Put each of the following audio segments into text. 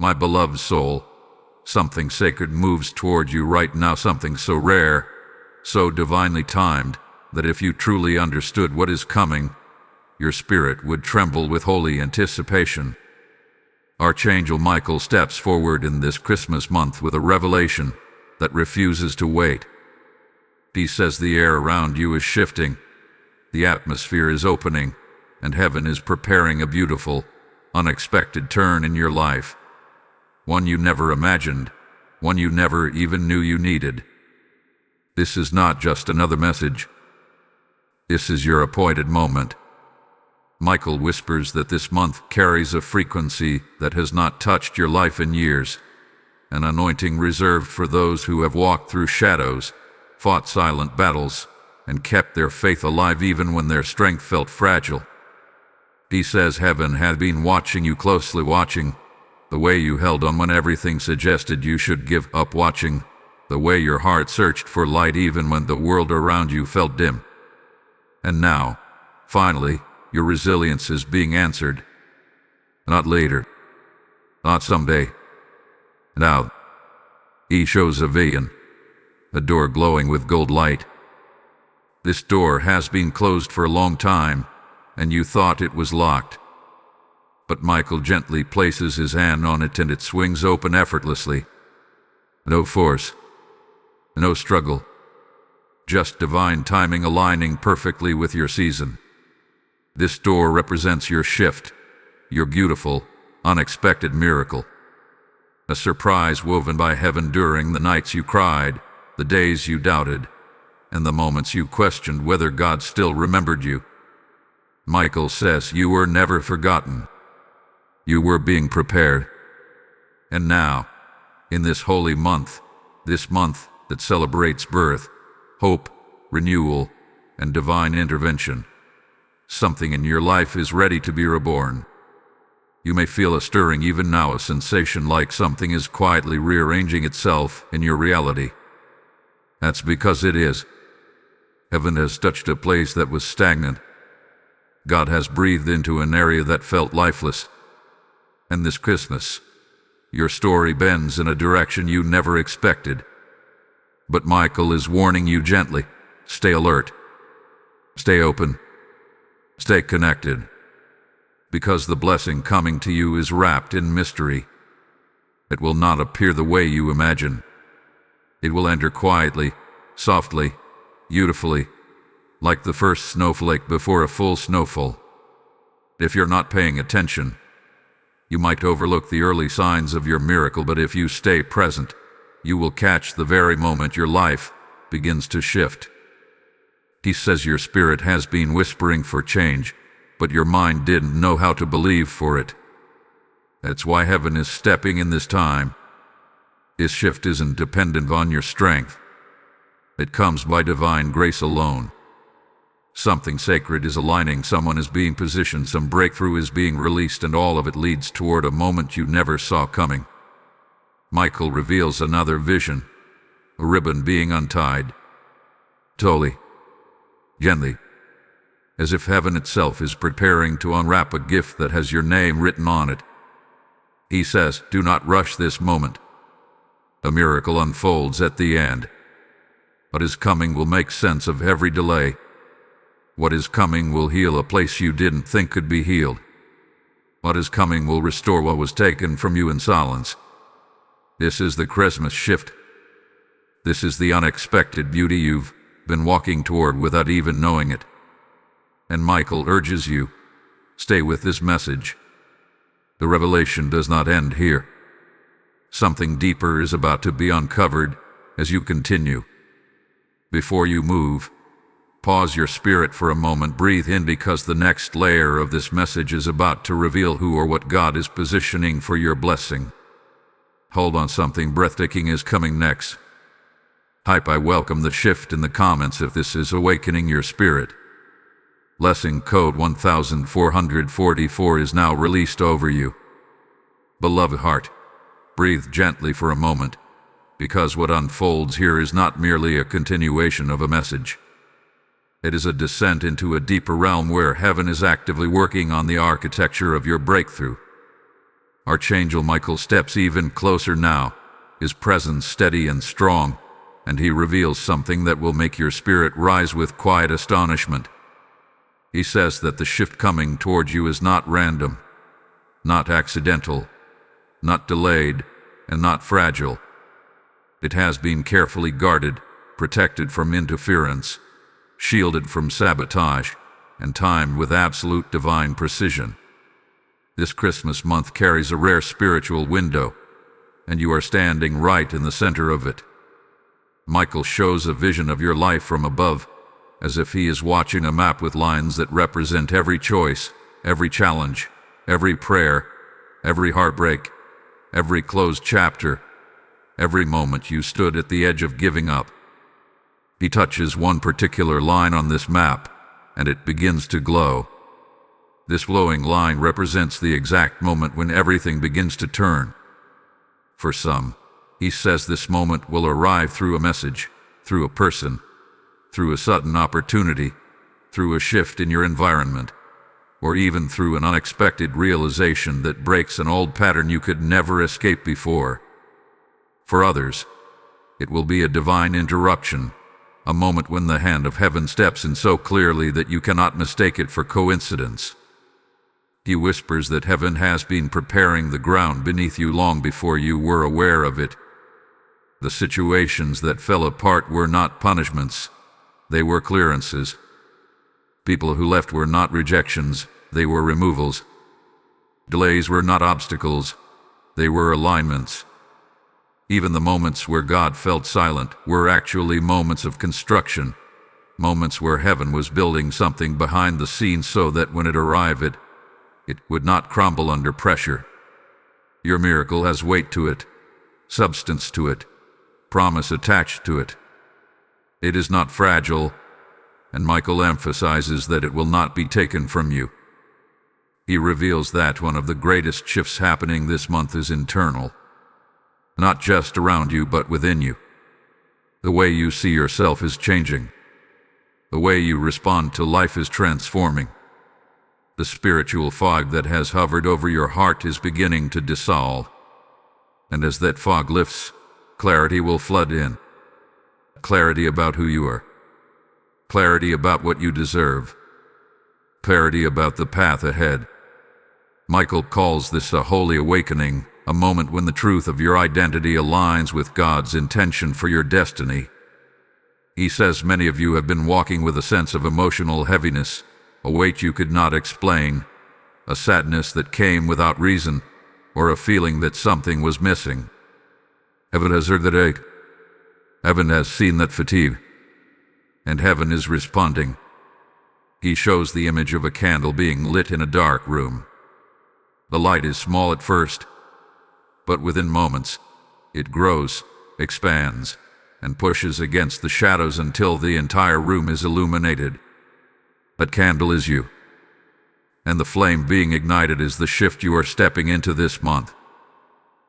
My beloved soul, something sacred moves toward you right now, something so rare, so divinely timed, that if you truly understood what is coming, your spirit would tremble with holy anticipation. Archangel Michael steps forward in this Christmas month with a revelation that refuses to wait. He says the air around you is shifting, the atmosphere is opening, and heaven is preparing a beautiful, unexpected turn in your life. One you never imagined, one you never even knew you needed. This is not just another message. This is your appointed moment. Michael whispers that this month carries a frequency that has not touched your life in years, an anointing reserved for those who have walked through shadows, fought silent battles, and kept their faith alive even when their strength felt fragile. He says heaven had been watching you closely, watching the way you held on when everything suggested you should give up, watching the way your heart searched for light even when the world around you felt dim. And now, finally, your resilience is being answered. Not later, not someday. Now, he shows a vision, a door glowing with gold light. This door has been closed for a long time, and you thought it was locked. But Michael gently places his hand on it and it swings open effortlessly. No force, no struggle, just divine timing aligning perfectly with your season. This door represents your shift, your beautiful, unexpected miracle. A surprise woven by heaven during the nights you cried, the days you doubted, and the moments you questioned whether God still remembered you. Michael says you were never forgotten. You were being prepared. And now, in this holy month, this month that celebrates birth, hope, renewal, and divine intervention, something in your life is ready to be reborn. You may feel a stirring even now, a sensation like something is quietly rearranging itself in your reality. That's because it is. Heaven has touched a place that was stagnant. God has breathed into an area that felt lifeless. And this Christmas, your story bends in a direction you never expected. But Michael is warning you gently. Stay alert. Stay open. Stay connected. Because the blessing coming to you is wrapped in mystery. It will not appear the way you imagine. It will enter quietly, softly, beautifully, like the first snowflake before a full snowfall. If you're not paying attention, you might overlook the early signs of your miracle, but if you stay present, you will catch the very moment your life begins to shift. He says your spirit has been whispering for change, but your mind didn't know how to believe for it. That's why heaven is stepping in this time. This shift isn't dependent on your strength. It comes by divine grace alone. Something sacred is aligning, someone is being positioned, some breakthrough is being released, and all of it leads toward a moment you never saw coming. Michael reveals another vision, a ribbon being untied. Slowly, gently, as if heaven itself is preparing to unwrap a gift that has your name written on it. He says, do not rush this moment. A miracle unfolds at the end. What is coming will make sense of every delay. What is coming will heal a place you didn't think could be healed. What is coming will restore what was taken from you in silence. This is the Christmas shift. This is the unexpected beauty you've been walking toward without even knowing it. And Michael urges you, stay with this message. The revelation does not end here. Something deeper is about to be uncovered as you continue. Before you move, pause your spirit for a moment, breathe in, because the next layer of this message is about to reveal who or what God is positioning for your blessing. Hold on, something breathtaking is coming next. Type I welcome the shift in the comments if this is awakening your spirit. Blessing code 1444 is now released over you. Beloved heart, breathe gently for a moment, because what unfolds here is not merely a continuation of a message. It is a descent into a deeper realm where heaven is actively working on the architecture of your breakthrough. Archangel Michael steps even closer now, his presence steady and strong, and he reveals something that will make your spirit rise with quiet astonishment. He says that the shift coming towards you is not random, not accidental, not delayed, and not fragile. It has been carefully guarded, protected from interference, shielded from sabotage, and timed with absolute divine precision. This Christmas month carries a rare spiritual window, and you are standing right in the center of it. Michael shows a vision of your life from above, as if he is watching a map with lines that represent every choice, every challenge, every prayer, every heartbreak, every closed chapter, every moment you stood at the edge of giving up. He touches one particular line on this map, and it begins to glow. This glowing line represents the exact moment when everything begins to turn. For some, he says this moment will arrive through a message, through a person, through a sudden opportunity, through a shift in your environment, or even through an unexpected realization that breaks an old pattern you could never escape before. For others, it will be a divine interruption, a moment when the hand of heaven steps in so clearly that you cannot mistake it for coincidence. He whispers that heaven has been preparing the ground beneath you long before you were aware of it. The situations that fell apart were not punishments, they were clearances. People who left were not rejections, they were removals. Delays were not obstacles, they were alignments. Even the moments where God felt silent were actually moments of construction, moments where heaven was building something behind the scenes so that when it arrived, it would not crumble under pressure. Your miracle has weight to it, substance to it, promise attached to it. It is not fragile, and Michael emphasizes that it will not be taken from you. He reveals that one of the greatest shifts happening this month is internal. Not just around you, but within you. The way you see yourself is changing. The way you respond to life is transforming. The spiritual fog that has hovered over your heart is beginning to dissolve. And as that fog lifts, clarity will flood in. Clarity about who you are. Clarity about what you deserve. Clarity about the path ahead. Michael calls this a holy awakening, a moment when the truth of your identity aligns with God's intention for your destiny. He says many of you have been walking with a sense of emotional heaviness, a weight you could not explain, a sadness that came without reason, or a feeling that something was missing. Heaven has heard that ache. Heaven has seen that fatigue. And heaven is responding. He shows the image of a candle being lit in a dark room. The light is small at first, but within moments, it grows, expands, and pushes against the shadows until the entire room is illuminated. That candle is you, and the flame being ignited is the shift you are stepping into this month.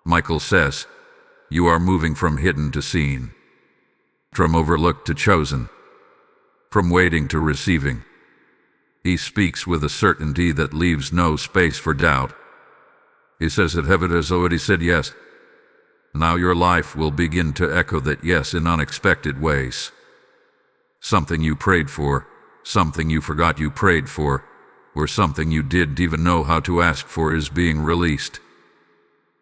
Michael says, you are moving from hidden to seen, from overlooked to chosen, from waiting to receiving. He speaks with a certainty that leaves no space for doubt. He says that heaven has already said yes. Now your life will begin to echo that yes in unexpected ways. Something you prayed for, something you forgot you prayed for, or something you didn't even know how to ask for is being released.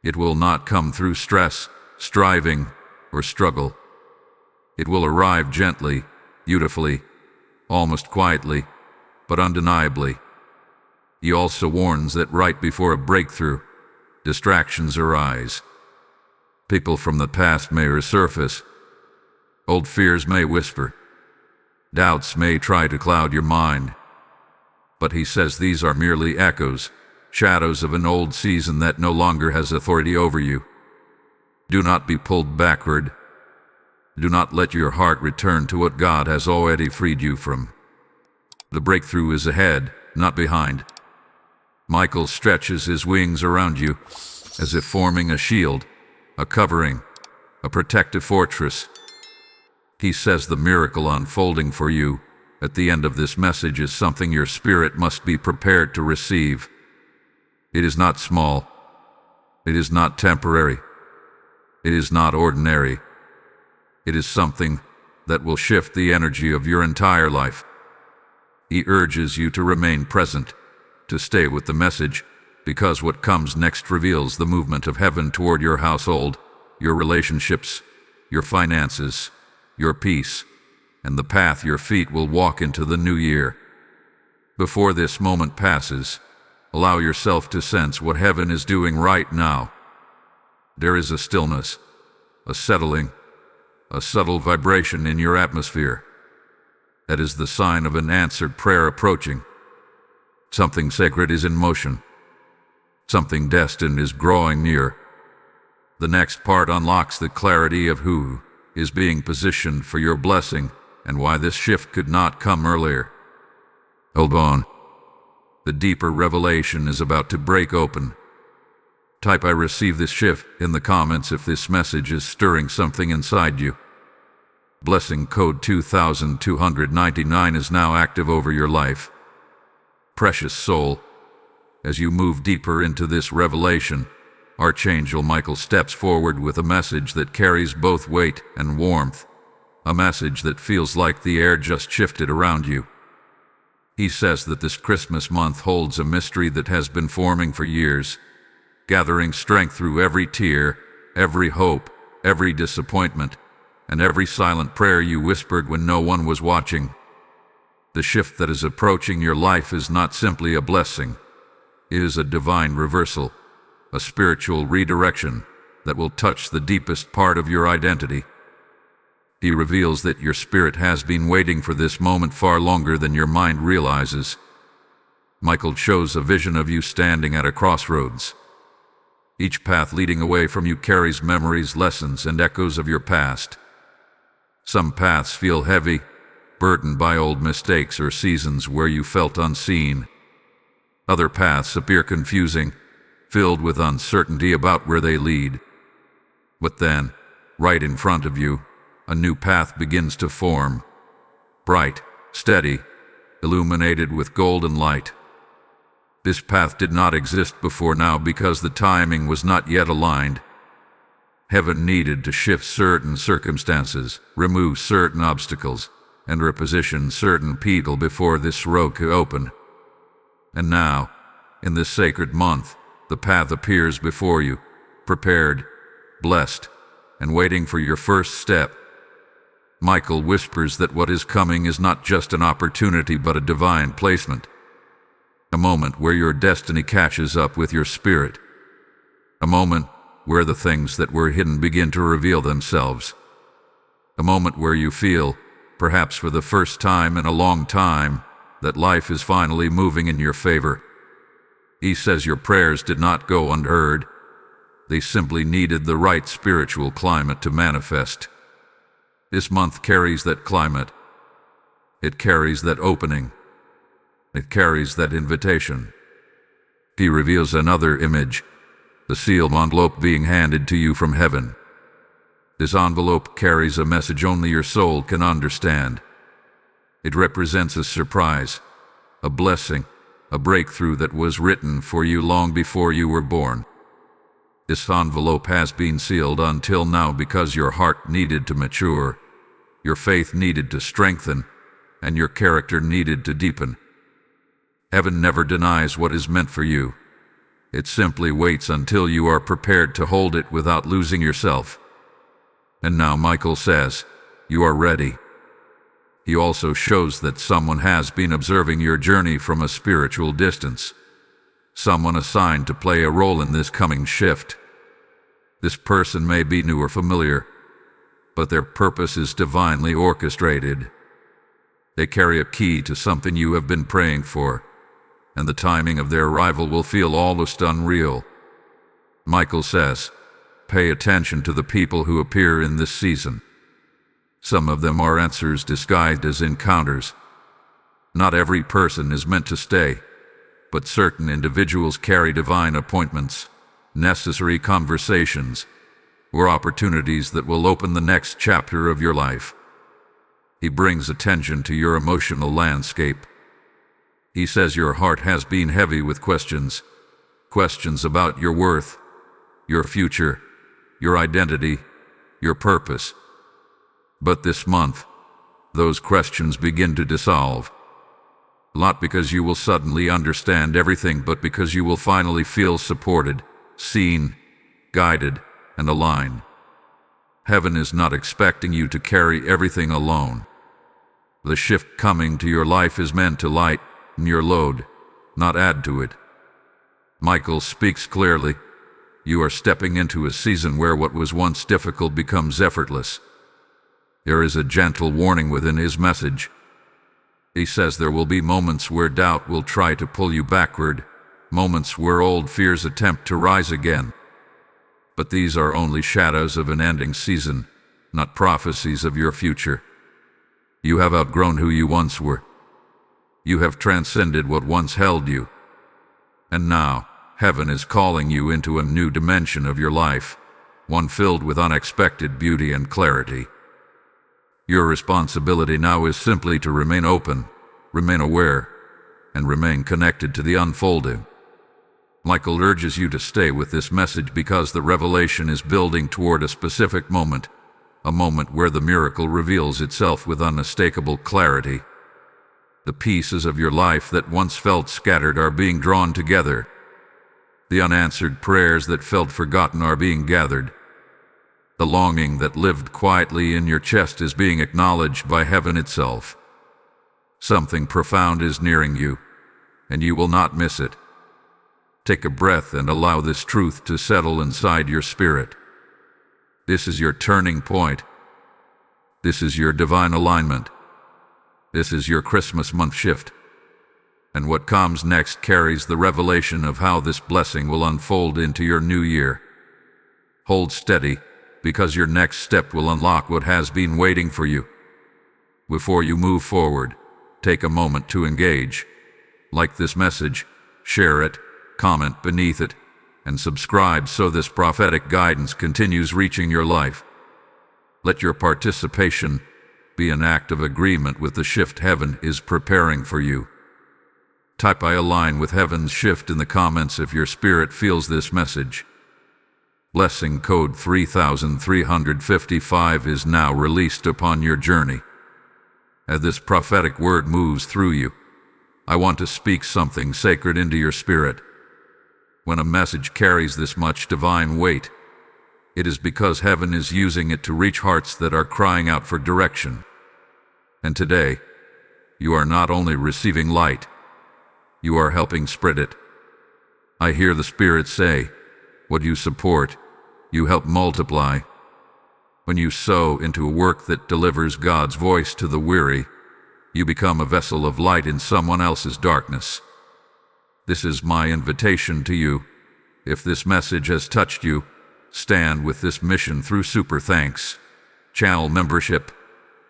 It will not come through stress, striving, or struggle. It will arrive gently, beautifully, almost quietly, but undeniably. He also warns that right before a breakthrough, distractions arise. People from the past may resurface. Old fears may whisper. Doubts may try to cloud your mind. But he says these are merely echoes, shadows of an old season that no longer has authority over you. Do not be pulled backward. Do not let your heart return to what God has already freed you from. The breakthrough is ahead, not behind. Michael stretches his wings around you, as if forming a shield, a covering, a protective fortress. He says the miracle unfolding for you at the end of this message is something your spirit must be prepared to receive. It is not small. It is not temporary. It is not ordinary. It is something that will shift the energy of your entire life. He urges you to remain present, to stay with the message, because what comes next reveals the movement of heaven toward your household, your relationships, your finances, your peace, and the path your feet will walk into the new year. Before this moment passes, allow yourself to sense what heaven is doing right now. There is a stillness, a settling, a subtle vibration in your atmosphere. That is the sign of an answered prayer approaching. Something sacred is in motion. Something destined is growing near. The next part unlocks the clarity of who is being positioned for your blessing and why this shift could not come earlier. Hold on. The deeper revelation is about to break open. Type "I receive this shift" in the comments if this message is stirring something inside you. Blessing code 2299 is now active over your life. Precious soul, as you move deeper into this revelation, Archangel Michael steps forward with a message that carries both weight and warmth, a message that feels like the air just shifted around you. He says that this Christmas month holds a mystery that has been forming for years, gathering strength through every tear, every hope, every disappointment, and every silent prayer you whispered when no one was watching. The shift that is approaching your life is not simply a blessing. It is a divine reversal, a spiritual redirection that will touch the deepest part of your identity. He reveals that your spirit has been waiting for this moment far longer than your mind realizes. Michael shows a vision of you standing at a crossroads. Each path leading away from you carries memories, lessons, and echoes of your past. Some paths feel heavy, burdened by old mistakes or seasons where you felt unseen. Other paths appear confusing, filled with uncertainty about where they lead. But then, right in front of you, a new path begins to form. Bright, steady, illuminated with golden light. This path did not exist before now because the timing was not yet aligned. Heaven needed to shift certain circumstances, remove certain obstacles, and reposition certain people before this road could open. And now, in this sacred month, the path appears before you, prepared, blessed, and waiting for your first step. Michael whispers that what is coming is not just an opportunity but a divine placement. A moment where your destiny catches up with your spirit. A moment where the things that were hidden begin to reveal themselves. A moment where you feel, perhaps for the first time in a long time, that life is finally moving in your favor. He says your prayers did not go unheard. They simply needed the right spiritual climate to manifest. This month carries that climate. It carries that opening. It carries that invitation. He reveals another image, the sealed envelope being handed to you from heaven. This envelope carries a message only your soul can understand. It represents a surprise, a blessing, a breakthrough that was written for you long before you were born. This envelope has been sealed until now because your heart needed to mature, your faith needed to strengthen, and your character needed to deepen. Heaven never denies what is meant for you. It simply waits until you are prepared to hold it without losing yourself. And now Michael says, you are ready. He also shows that someone has been observing your journey from a spiritual distance. Someone assigned to play a role in this coming shift. This person may be new or familiar, but their purpose is divinely orchestrated. They carry a key to something you have been praying for, and the timing of their arrival will feel almost unreal. Michael says, pay attention to the people who appear in this season. Some of them are answers disguised as encounters. Not every person is meant to stay, but certain individuals carry divine appointments, necessary conversations, or opportunities that will open the next chapter of your life. He brings attention to your emotional landscape. He says your heart has been heavy with questions about your worth, your future, your identity, your purpose. But this month, those questions begin to dissolve. Not because you will suddenly understand everything, but because you will finally feel supported, seen, guided, and aligned. Heaven is not expecting you to carry everything alone. The shift coming to your life is meant to lighten your load, not add to it. Michael speaks clearly. You are stepping into a season where what was once difficult becomes effortless. There is a gentle warning within his message. He says there will be moments where doubt will try to pull you backward, moments where old fears attempt to rise again. But these are only shadows of an ending season, not prophecies of your future. You have outgrown who you once were. You have transcended what once held you. And now, heaven is calling you into a new dimension of your life, one filled with unexpected beauty and clarity. Your responsibility now is simply to remain open, remain aware, and remain connected to the unfolding. Michael urges you to stay with this message because the revelation is building toward a specific moment, a moment where the miracle reveals itself with unmistakable clarity. The pieces of your life that once felt scattered are being drawn together. The unanswered prayers that felt forgotten are being gathered. The longing that lived quietly in your chest is being acknowledged by heaven itself. Something profound is nearing you, and you will not miss it. Take a breath and allow this truth to settle inside your spirit. This is your turning point. This is your divine alignment. This is your Christmas month shift. And what comes next carries the revelation of how this blessing will unfold into your new year. Hold steady, because your next step will unlock what has been waiting for you. Before you move forward, take a moment to engage. Like this message, share it, comment beneath it, and subscribe so this prophetic guidance continues reaching your life. Let your participation be an act of agreement with the shift heaven is preparing for you. Type "I align with heaven's shift" in the comments if your spirit feels this message. Blessing code 3355 is now released upon your journey. As this prophetic word moves through you, I want to speak something sacred into your spirit. When a message carries this much divine weight, it is because heaven is using it to reach hearts that are crying out for direction. And today, you are not only receiving light, you are helping spread it. I hear the Spirit say, what you support, you help multiply. When you sow into a work that delivers God's voice to the weary, you become a vessel of light in someone else's darkness. This is my invitation to you. If this message has touched you, stand with this mission through Super Thanks, channel membership,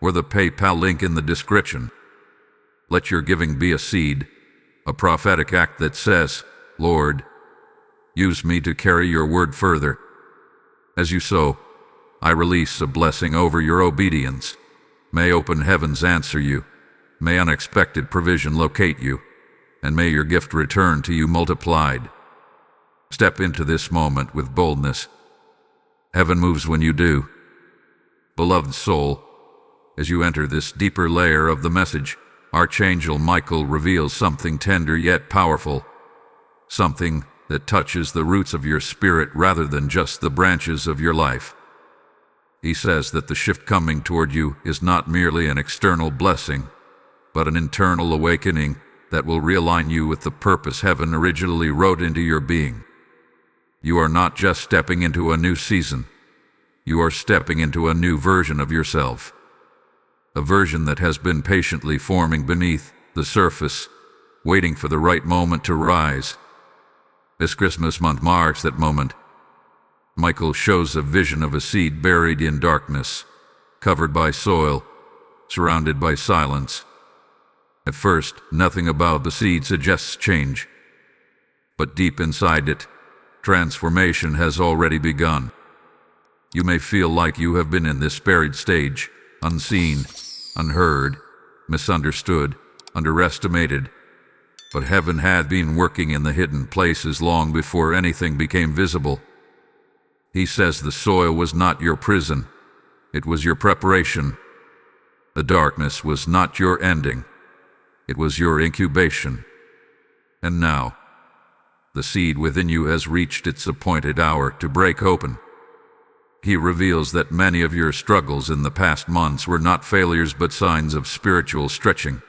or the PayPal link in the description. Let your giving be a seed, a prophetic act that says, Lord, use me to carry your word further. As you sow, I release a blessing over your obedience. May open heavens answer you. May unexpected provision locate you. And may your gift return to you multiplied. Step into this moment with boldness. Heaven moves when you do. Beloved soul, as you enter this deeper layer of the message, Archangel Michael reveals something tender yet powerful, something that touches the roots of your spirit rather than just the branches of your life. He says that the shift coming toward you is not merely an external blessing, but an internal awakening that will realign you with the purpose heaven originally wrote into your being. You are not just stepping into a new season. You are stepping into a new version of yourself. A version that has been patiently forming beneath the surface, waiting for the right moment to rise. This Christmas month marks that moment. Michael shows a vision of a seed buried in darkness, covered by soil, surrounded by silence. At first, nothing about the seed suggests change. But deep inside it, transformation has already begun. You may feel like you have been in this buried stage, unseen, unheard, misunderstood, underestimated. But heaven had been working in the hidden places long before anything became visible. He says the soil was not your prison. It was your preparation. The darkness was not your ending. It was your incubation. And now, the seed within you has reached its appointed hour to break open. He reveals that many of your struggles in the past months were not failures but signs of spiritual stretching.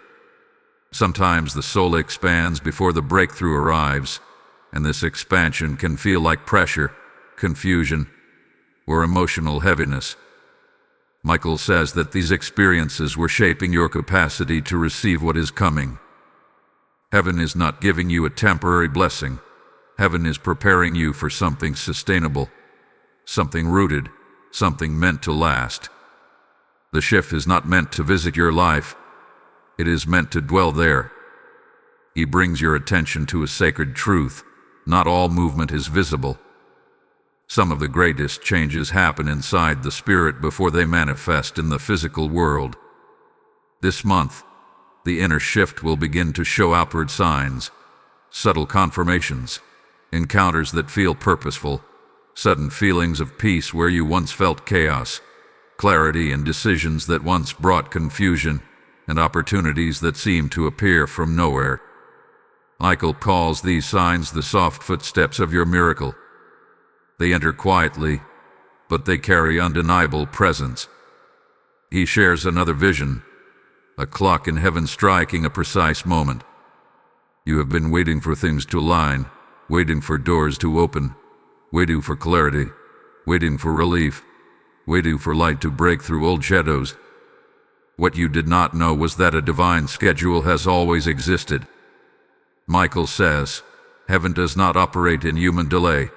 Sometimes the soul expands before the breakthrough arrives, and this expansion can feel like pressure, confusion, or emotional heaviness. Michael says that these experiences were shaping your capacity to receive what is coming. Heaven is not giving you a temporary blessing. Heaven is preparing you for something sustainable, something rooted, something meant to last. The shift is not meant to visit your life. It is meant to dwell there. He brings your attention to a sacred truth. Not all movement is visible. Some of the greatest changes happen inside the spirit before they manifest in the physical world. This month, the inner shift will begin to show outward signs, subtle confirmations, encounters that feel purposeful, sudden feelings of peace where you once felt chaos, clarity in decisions that once brought confusion, and opportunities that seem to appear from nowhere. Michael calls these signs the soft footsteps of your miracle. They enter quietly, but they carry undeniable presence. He shares another vision, a clock in heaven striking a precise moment. You have been waiting for things to align, waiting for doors to open, waiting for clarity, waiting for relief, waiting for light to break through old shadows. What you did not know was that a divine schedule has always existed. Michael says, heaven does not operate in human delay.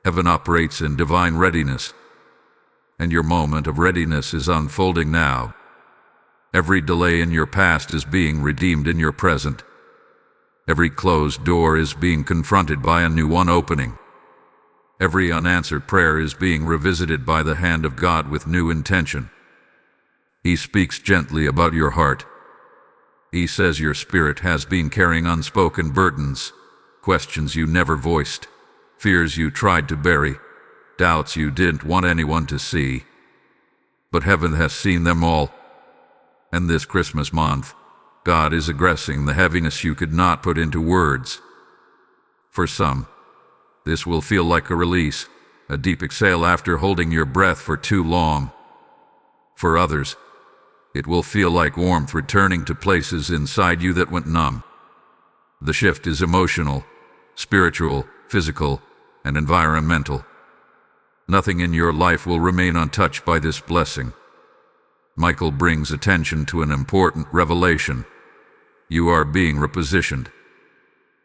Heaven operates in divine readiness. And your moment of readiness is unfolding now. Every delay in your past is being redeemed in your present. Every closed door is being confronted by a new one opening. Every unanswered prayer is being revisited by the hand of God with new intention. He speaks gently about your heart. He says your spirit has been carrying unspoken burdens, questions you never voiced, fears you tried to bury, doubts you didn't want anyone to see. But heaven has seen them all. And this Christmas month, God is addressing the heaviness you could not put into words. For some, this will feel like a release, a deep exhale after holding your breath for too long. For others, it will feel like warmth returning to places inside you that went numb. The shift is emotional, spiritual, physical, and environmental. Nothing in your life will remain untouched by this blessing. Michael brings attention to an important revelation. You are being repositioned.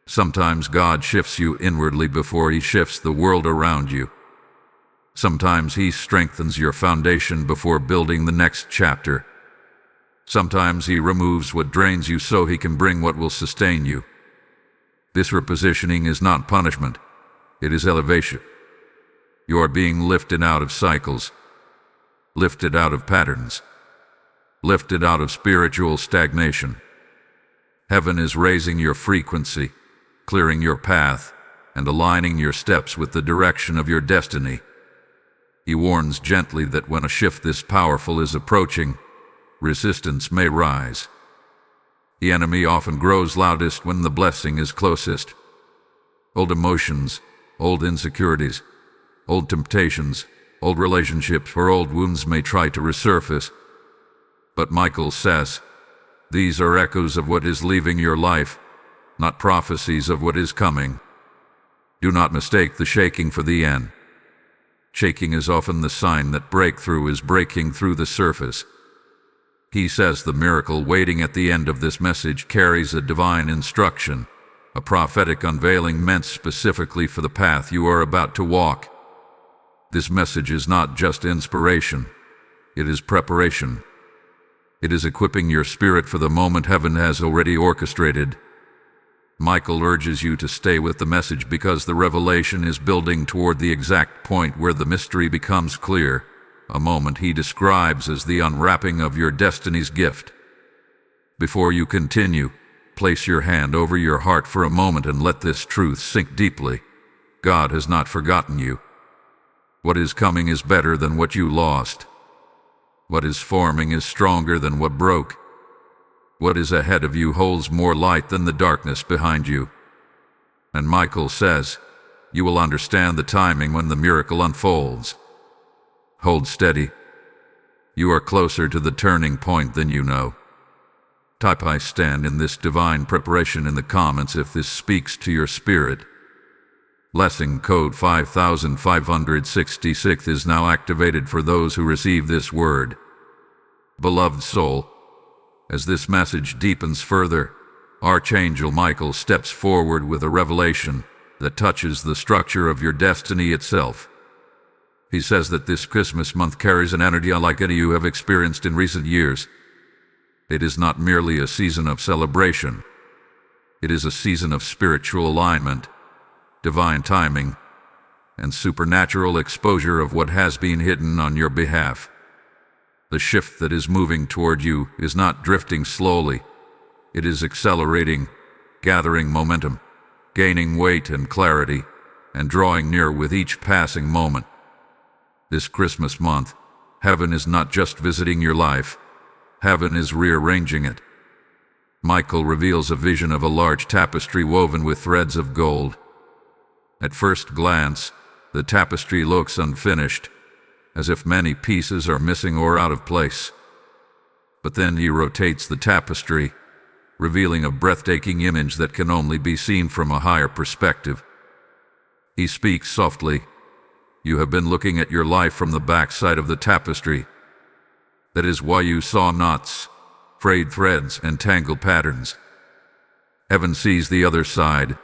Sometimes God shifts you inwardly before He shifts the world around you. Sometimes He strengthens your foundation before building the next chapter. Sometimes He removes what drains you so He can bring what will sustain you. This repositioning is not punishment. It is elevation. You are being lifted out of cycles, lifted out of patterns, lifted out of spiritual stagnation. Heaven is raising your frequency, clearing your path, and aligning your steps with the direction of your destiny. He warns gently that when a shift this powerful is approaching, resistance may rise. The enemy often grows loudest when the blessing is closest. Old emotions, old insecurities, old temptations, old relationships, or old wounds may try to resurface. But Michael says, these are echoes of what is leaving your life, not prophecies of what is coming. Do not mistake the shaking for the end. Shaking is often the sign that breakthrough is breaking through the surface. He says the miracle waiting at the end of this message carries a divine instruction, a prophetic unveiling meant specifically for the path you are about to walk. This message is not just inspiration, it is preparation. It is equipping your spirit for the moment heaven has already orchestrated. Michael urges you to stay with the message because the revelation is building toward the exact point where the mystery becomes clear, a moment he describes as the unwrapping of your destiny's gift. Before you continue, place your hand over your heart for a moment and let this truth sink deeply. God has not forgotten you. What is coming is better than what you lost. What is forming is stronger than what broke. What is ahead of you holds more light than the darkness behind you. And Michael says, you will understand the timing when the miracle unfolds. Hold steady. You are closer to the turning point than you know. Type "I stand in this divine preparation" in the comments if this speaks to your spirit. Blessing code 5566 is now activated for those who receive this word. Beloved soul, as this message deepens further, Archangel Michael steps forward with a revelation that touches the structure of your destiny itself. He says that this Christmas month carries an energy unlike any you have experienced in recent years. It is not merely a season of celebration. It is a season of spiritual alignment, divine timing, and supernatural exposure of what has been hidden on your behalf. The shift that is moving toward you is not drifting slowly. It is accelerating, gathering momentum, gaining weight and clarity, and drawing near with each passing moment. This Christmas month, heaven is not just visiting your life. Heaven is rearranging it. Michael reveals a vision of a large tapestry woven with threads of gold. At first glance, the tapestry looks unfinished, as if many pieces are missing or out of place. But then he rotates the tapestry, revealing a breathtaking image that can only be seen from a higher perspective. He speaks softly. You have been looking at your life from the backside of the tapestry. That is why you saw knots, frayed threads, and tangled patterns. Heaven sees the other side.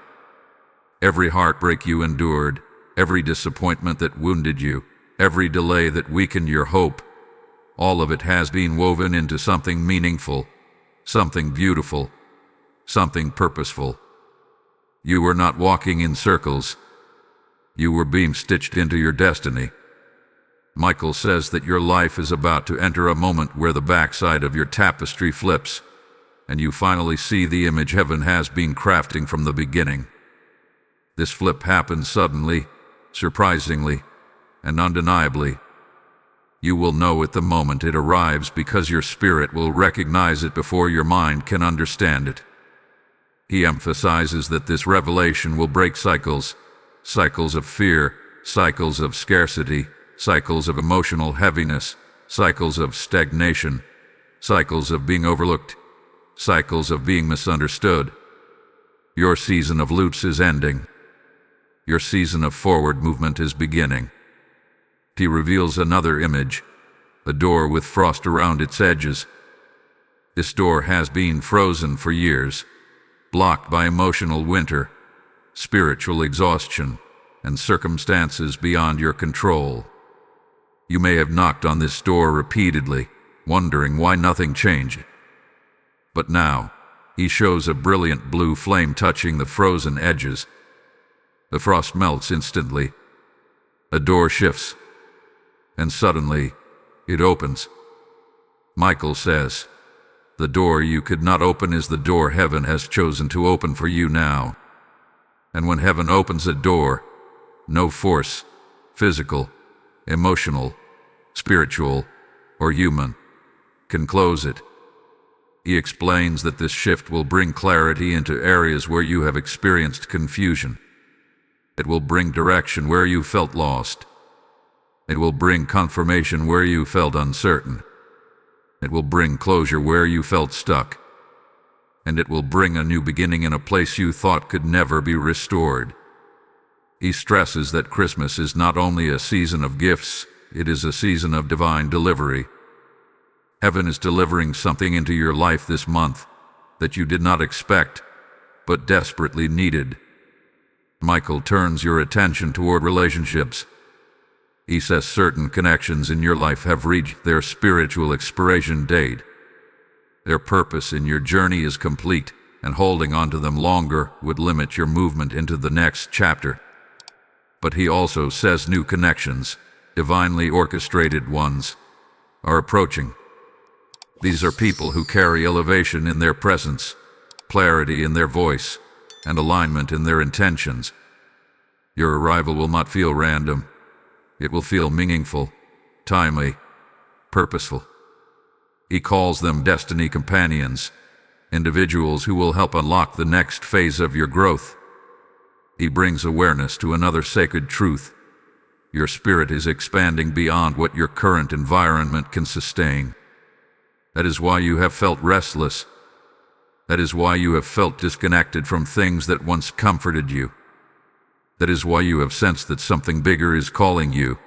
Every heartbreak you endured, every disappointment that wounded you, every delay that weakened your hope, all of it has been woven into something meaningful, something beautiful, something purposeful. You were not walking in circles. You were being stitched into your destiny. Michael says that your life is about to enter a moment where the backside of your tapestry flips, and you finally see the image heaven has been crafting from the beginning. This flip happens suddenly, surprisingly, and undeniably. You will know it the moment it arrives because your spirit will recognize it before your mind can understand it. He emphasizes that this revelation will break cycles of fear, cycles of scarcity, cycles of emotional heaviness, cycles of stagnation, cycles of being overlooked, cycles of being misunderstood. Your season of loops is ending. Your season of forward movement is beginning. He reveals another image, a door with frost around its edges. This door has been frozen for years, blocked by emotional winter, spiritual exhaustion, and circumstances beyond your control. You may have knocked on this door repeatedly, wondering why nothing changed. But now, he shows a brilliant blue flame touching the frozen edges. The frost melts instantly. A door shifts, and suddenly, it opens. Michael says, the door you could not open is the door heaven has chosen to open for you now. And when heaven opens a door, no force, physical, emotional, spiritual, or human, can close it. He explains that this shift will bring clarity into areas where you have experienced confusion. It will bring direction where you felt lost. It will bring confirmation where you felt uncertain. It will bring closure where you felt stuck. And it will bring a new beginning in a place you thought could never be restored. He stresses that Christmas is not only a season of gifts, it is a season of divine delivery. Heaven is delivering something into your life this month that you did not expect, but desperately needed. Michael turns your attention toward relationships. He says certain connections in your life have reached their spiritual expiration date. Their purpose in your journey is complete, and holding on to them longer would limit your movement into the next chapter. But he also says new connections, divinely orchestrated ones, are approaching. These are people who carry elevation in their presence, clarity in their voice, and alignment in their intentions. Your arrival will not feel random. It will feel meaningful, timely, purposeful. He calls them destiny companions, individuals who will help unlock the next phase of your growth. He brings awareness to another sacred truth. Your spirit is expanding beyond what your current environment can sustain. That is why you have felt restless. That is why you have felt disconnected from things that once comforted you. That is why you have sensed that something bigger is calling you.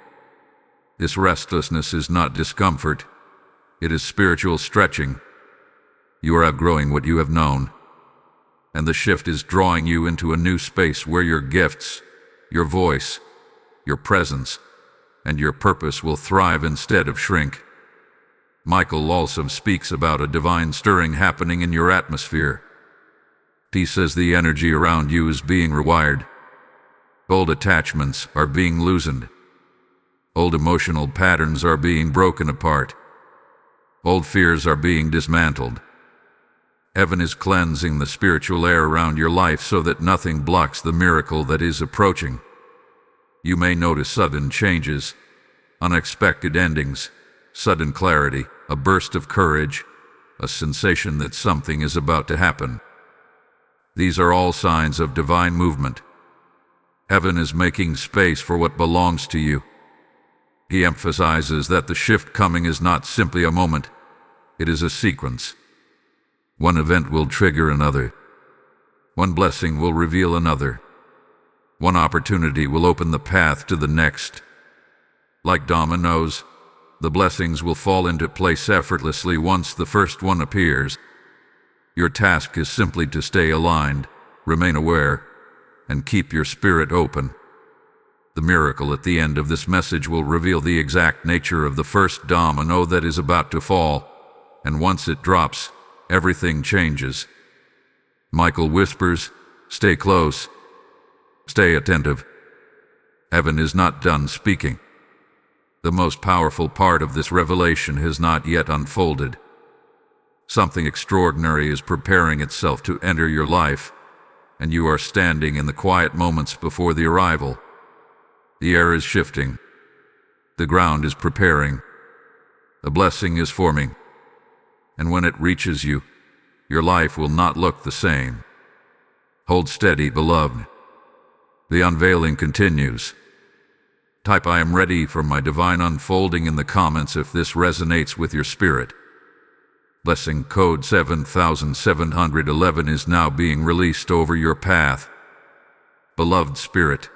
This restlessness is not discomfort. It is spiritual stretching. You are outgrowing what you have known, and the shift is drawing you into a new space where your gifts, your voice, your presence, and your purpose will thrive instead of shrink. Michael also speaks about a divine stirring happening in your atmosphere. He says the energy around you is being rewired. Old attachments are being loosened. Old emotional patterns are being broken apart. Old fears are being dismantled. Heaven is cleansing the spiritual air around your life so that nothing blocks the miracle that is approaching. You may notice sudden changes, unexpected endings, sudden clarity, a burst of courage, a sensation that something is about to happen. These are all signs of divine movement. Heaven is making space for what belongs to you. He emphasizes that the shift coming is not simply a moment, it is a sequence. One event will trigger another. One blessing will reveal another. One opportunity will open the path to the next. Like dominoes, the blessings will fall into place effortlessly once the first one appears. Your task is simply to stay aligned, remain aware, and keep your spirit open. The miracle at the end of this message will reveal the exact nature of the first domino that is about to fall, and once it drops, everything changes. Michael whispers, "Stay close. Stay attentive." Heaven is not done speaking. The most powerful part of this revelation has not yet unfolded. Something extraordinary is preparing itself to enter your life, and you are standing in the quiet moments before the arrival. The air is shifting. The ground is preparing. A blessing is forming. And when it reaches you, your life will not look the same. Hold steady, beloved. The unveiling continues. Type "I am ready for my divine unfolding" in the comments if this resonates with your spirit. Blessing code 7711 is now being released over your path. Beloved spirit,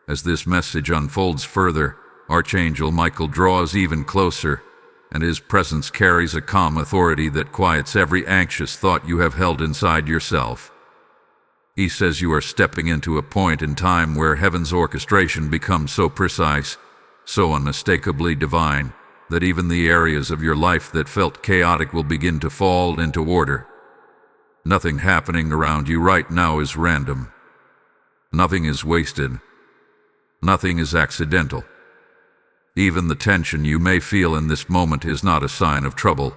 as this message unfolds further, Archangel Michael draws even closer, and his presence carries a calm authority that quiets every anxious thought you have held inside yourself. He says you are stepping into a point in time where heaven's orchestration becomes so precise, so unmistakably divine, that even the areas of your life that felt chaotic will begin to fall into order. Nothing happening around you right now is random. Nothing is wasted. Nothing is accidental. Even the tension you may feel in this moment is not a sign of trouble.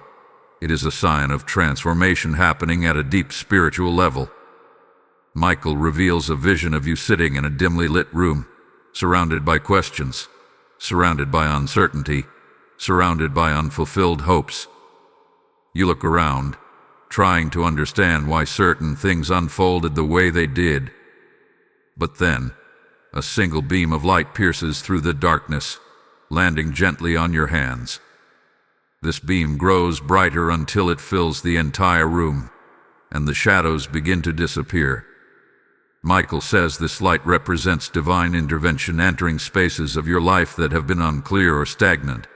It is a sign of transformation happening at a deep spiritual level. Michael reveals a vision of you sitting in a dimly lit room, surrounded by questions, surrounded by uncertainty, surrounded by unfulfilled hopes. You look around, trying to understand why certain things unfolded the way they did. But then, a single beam of light pierces through the darkness, landing gently on your hands. This beam grows brighter until it fills the entire room, and the shadows begin to disappear. Michael says this light represents divine intervention entering spaces of your life that have been unclear or stagnant.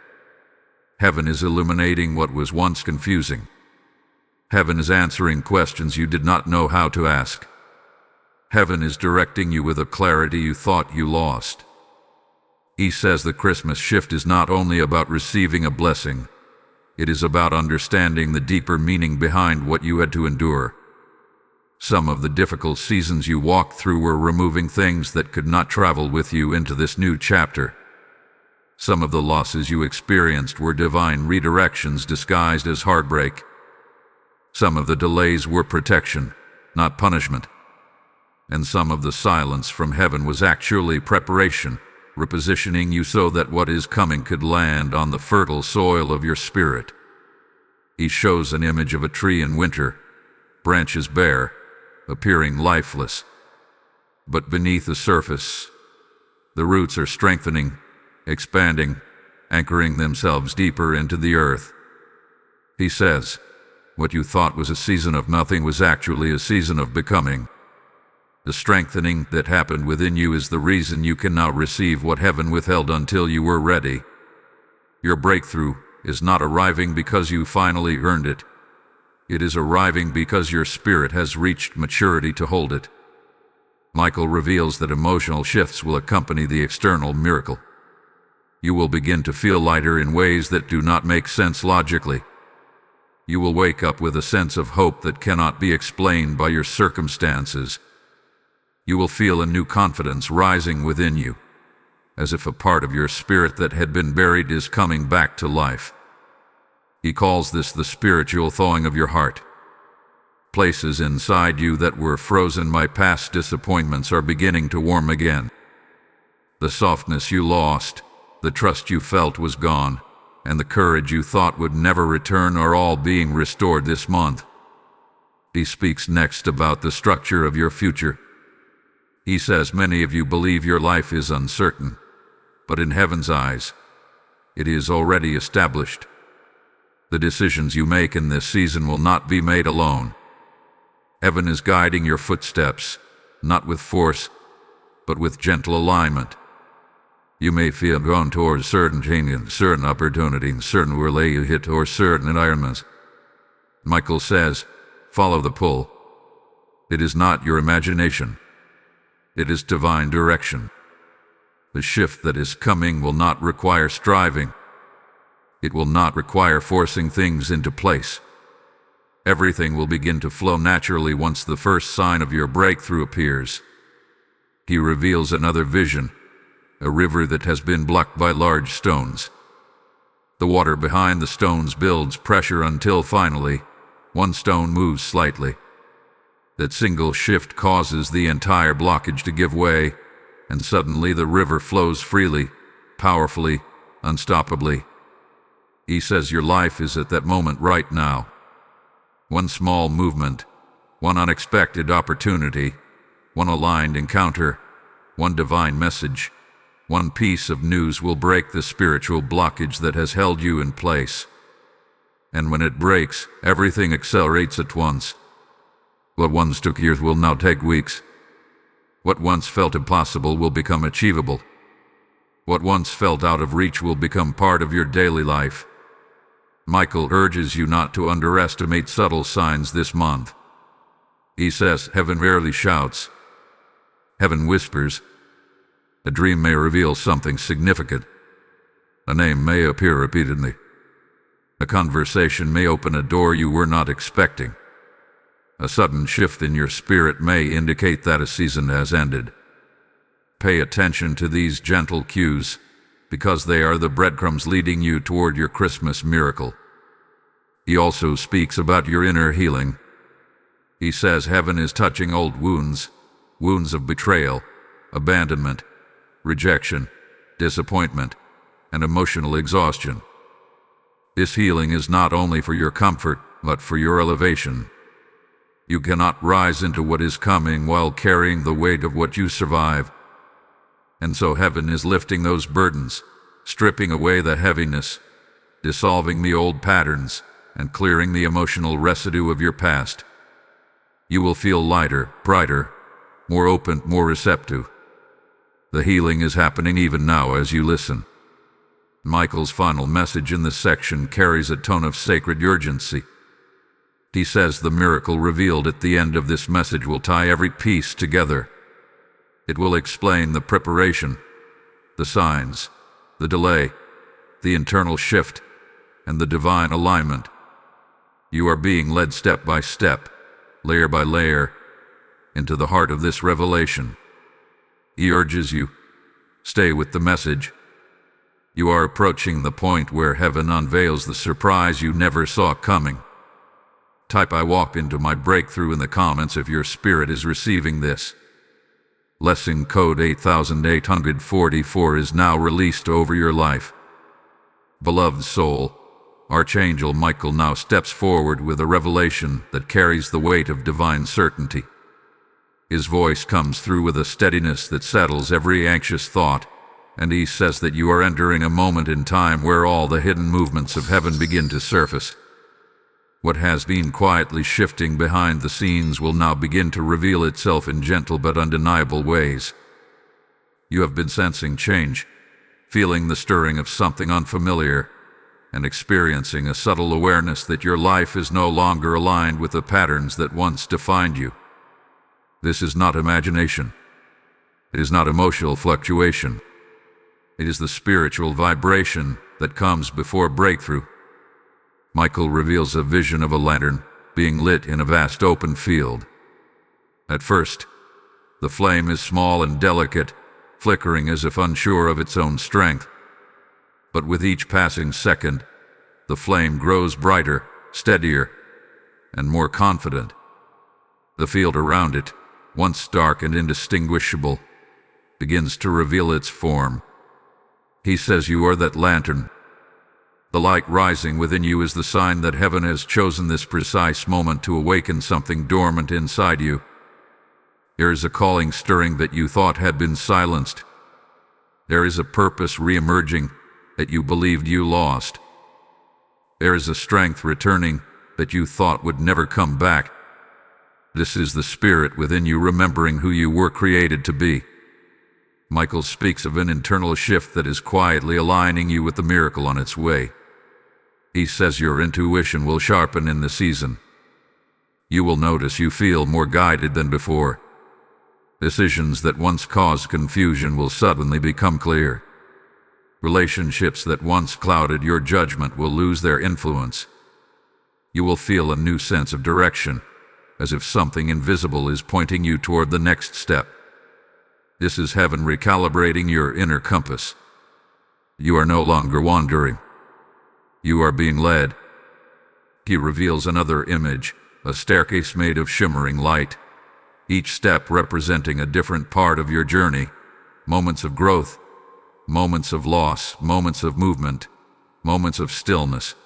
Heaven is illuminating what was once confusing. Heaven is answering questions you did not know how to ask. Heaven is directing you with a clarity you thought you lost. He says the Christmas shift is not only about receiving a blessing, it is about understanding the deeper meaning behind what you had to endure. Some of the difficult seasons you walked through were removing things that could not travel with you into this new chapter. Some of the losses you experienced were divine redirections disguised as heartbreak. Some of the delays were protection, not punishment. And some of the silence from heaven was actually preparation, repositioning you so that what is coming could land on the fertile soil of your spirit. He shows an image of a tree in winter, branches bare, appearing lifeless. But beneath the surface, the roots are strengthening, expanding, anchoring themselves deeper into the earth. He says, what you thought was a season of nothing was actually a season of becoming. The strengthening that happened within you is the reason you can now receive what heaven withheld until you were ready. Your breakthrough is not arriving because you finally earned it. It is arriving because your spirit has reached maturity to hold it. Michael reveals that emotional shifts will accompany the external miracle. You will begin to feel lighter in ways that do not make sense logically. You will wake up with a sense of hope that cannot be explained by your circumstances. You will feel a new confidence rising within you, as if a part of your spirit that had been buried is coming back to life. He calls this the spiritual thawing of your heart. Places inside you that were frozen by past disappointments are beginning to warm again. The softness you lost, the trust you felt was gone, and the courage you thought would never return are all being restored this month. He speaks next about the structure of your future. He says many of you believe your life is uncertain, but in heaven's eyes, it is already established. The decisions you make in this season will not be made alone. Heaven is guiding your footsteps, not with force, but with gentle alignment. You may feel drawn towards certain changes, certain opportunities, certain relay you hit, or certain environments. Michael says, follow the pull. It is not your imagination. It is divine direction. The shift that is coming will not require striving. It will not require forcing things into place. Everything will begin to flow naturally once the first sign of your breakthrough appears. He reveals another vision, a river that has been blocked by large stones. The water behind the stones builds pressure until finally, one stone moves slightly. That single shift causes the entire blockage to give way, and suddenly the river flows freely, powerfully, unstoppably. He says your life is at that moment right now. One small movement, one unexpected opportunity, one aligned encounter, one divine message, one piece of news will break the spiritual blockage that has held you in place. And when it breaks, everything accelerates at once. What once took years will now take weeks. What once felt impossible will become achievable. What once felt out of reach will become part of your daily life. Michael urges you not to underestimate subtle signs this month. He says heaven rarely shouts. Heaven whispers. A dream may reveal something significant. A name may appear repeatedly. A conversation may open a door you were not expecting. A sudden shift in your spirit may indicate that a season has ended. Pay attention to these gentle cues, because they are the breadcrumbs leading you toward your Christmas miracle. He also speaks about your inner healing. He says heaven is touching old wounds, wounds of betrayal, abandonment, rejection, disappointment, and emotional exhaustion. This healing is not only for your comfort, but for your elevation. You cannot rise into what is coming while carrying the weight of what you survive. And so heaven is lifting those burdens, stripping away the heaviness, dissolving the old patterns, and clearing the emotional residue of your past. You will feel lighter, brighter, more open, more receptive. The healing is happening even now as you listen. Michael's final message in this section carries a tone of sacred urgency. He says the miracle revealed at the end of this message will tie every piece together. It will explain the preparation, the signs, the delay, the internal shift, and the divine alignment. You are being led step by step, layer by layer, into the heart of this revelation. He urges you, stay with the message. You are approaching the point where heaven unveils the surprise you never saw coming. Type "I walk into my breakthrough" in the comments if your spirit is receiving this. Blessing code 8844 is now released over your life. Beloved soul, Archangel Michael now steps forward with a revelation that carries the weight of divine certainty. His voice comes through with a steadiness that settles every anxious thought, and he says that you are entering a moment in time where all the hidden movements of heaven begin to surface. What has been quietly shifting behind the scenes will now begin to reveal itself in gentle but undeniable ways. You have been sensing change, feeling the stirring of something unfamiliar, and experiencing a subtle awareness that your life is no longer aligned with the patterns that once defined you. This is not imagination. It is not emotional fluctuation. It is the spiritual vibration that comes before breakthrough. Michael reveals a vision of a lantern being lit in a vast open field. At first, the flame is small and delicate, flickering as if unsure of its own strength. But with each passing second, the flame grows brighter, steadier, and more confident. The field around it, once dark and indistinguishable, begins to reveal its form. He says you are that lantern. The light rising within you is the sign that heaven has chosen this precise moment to awaken something dormant inside you. There is a calling stirring that you thought had been silenced. There is a purpose re-emerging that you believed you lost. There is a strength returning that you thought would never come back. This is the spirit within you remembering who you were created to be. Michael speaks of an internal shift that is quietly aligning you with the miracle on its way. He says your intuition will sharpen in the season. You will notice you feel more guided than before. Decisions that once caused confusion will suddenly become clear. Relationships that once clouded your judgment will lose their influence. You will feel a new sense of direction, as if something invisible is pointing you toward the next step. This is heaven recalibrating your inner compass. You are no longer wandering. You are being led. He reveals another image, a staircase made of shimmering light, each step representing a different part of your journey, moments of growth, moments of loss, moments of movement, moments of stillness.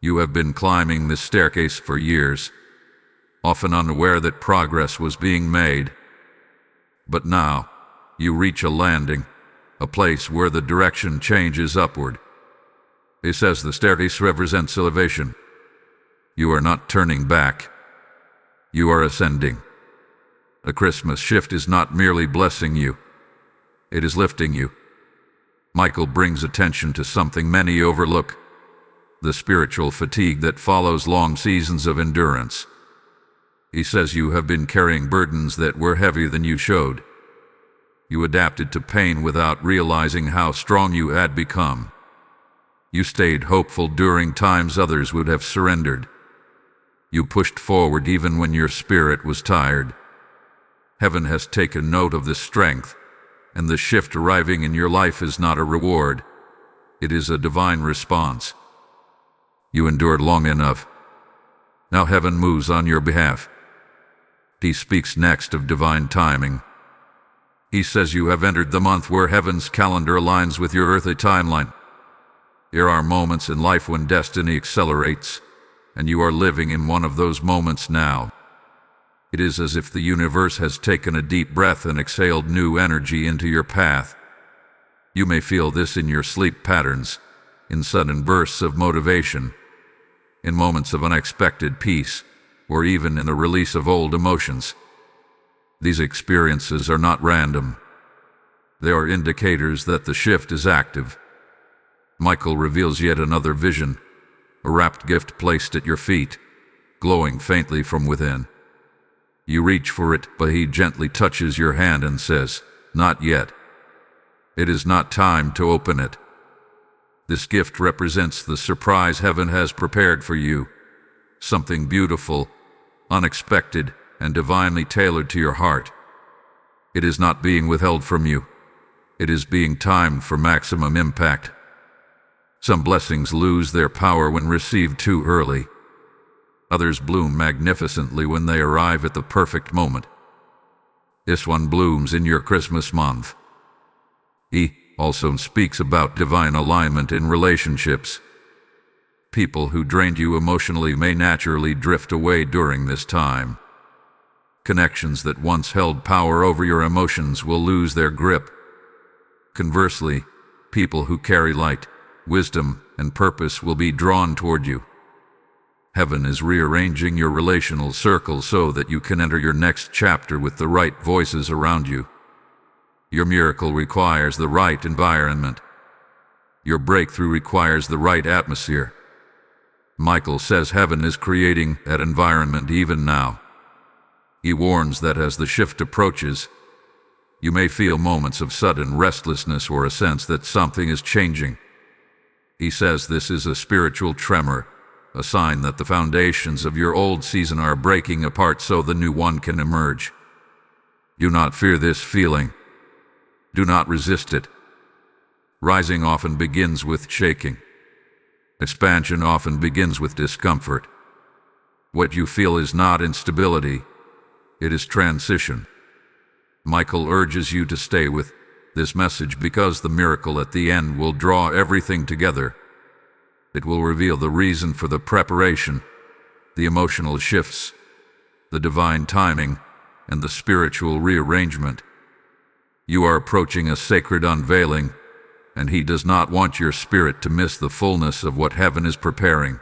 You have been climbing this staircase for years, often unaware that progress was being made. But now, you reach a landing, a place where the direction changes upward. He says the staircase represents elevation. You are not turning back. You are ascending. The Christmas shift is not merely blessing you. It is lifting you. Michael brings attention to something many overlook, the spiritual fatigue that follows long seasons of endurance. He says you have been carrying burdens that were heavier than you showed. You adapted to pain without realizing how strong you had become. You stayed hopeful during times others would have surrendered. You pushed forward even when your spirit was tired. Heaven has taken note of this strength, and the shift arriving in your life is not a reward. It is a divine response. You endured long enough. Now heaven moves on your behalf. He speaks next of divine timing. He says you have entered the month where heaven's calendar aligns with your earthly timeline. There are moments in life when destiny accelerates, and you are living in one of those moments now. It is as if the universe has taken a deep breath and exhaled new energy into your path. You may feel this in your sleep patterns, in sudden bursts of motivation, in moments of unexpected peace, or even in the release of old emotions. These experiences are not random. They are indicators that the shift is active. Michael reveals yet another vision, a wrapped gift placed at your feet, glowing faintly from within. You reach for it, but he gently touches your hand and says, "Not yet. It is not time to open it." This gift represents the surprise heaven has prepared for you, something beautiful, unexpected, and divinely tailored to your heart. It is not being withheld from you. It is being timed for maximum impact. Some blessings lose their power when received too early. Others bloom magnificently when they arrive at the perfect moment. This one blooms in your Christmas month. He also speaks about divine alignment in relationships. People who drained you emotionally may naturally drift away during this time. Connections that once held power over your emotions will lose their grip. Conversely, people who carry light, wisdom, and purpose will be drawn toward you. Heaven is rearranging your relational circle so that you can enter your next chapter with the right voices around you. Your miracle requires the right environment. Your breakthrough requires the right atmosphere. Michael says heaven is creating that environment even now. He warns that as the shift approaches, you may feel moments of sudden restlessness or a sense that something is changing. He says this is a spiritual tremor, a sign that the foundations of your old season are breaking apart so the new one can emerge. Do not fear this feeling. Do not resist it. Rising often begins with shaking. Expansion often begins with discomfort. What you feel is not instability, it is transition. Michael urges you to stay with this message because the miracle at the end will draw everything together. It will reveal the reason for the preparation, the emotional shifts, the divine timing, and the spiritual rearrangement. You are approaching a sacred unveiling, and He does not want your spirit to miss the fullness of what heaven is preparing.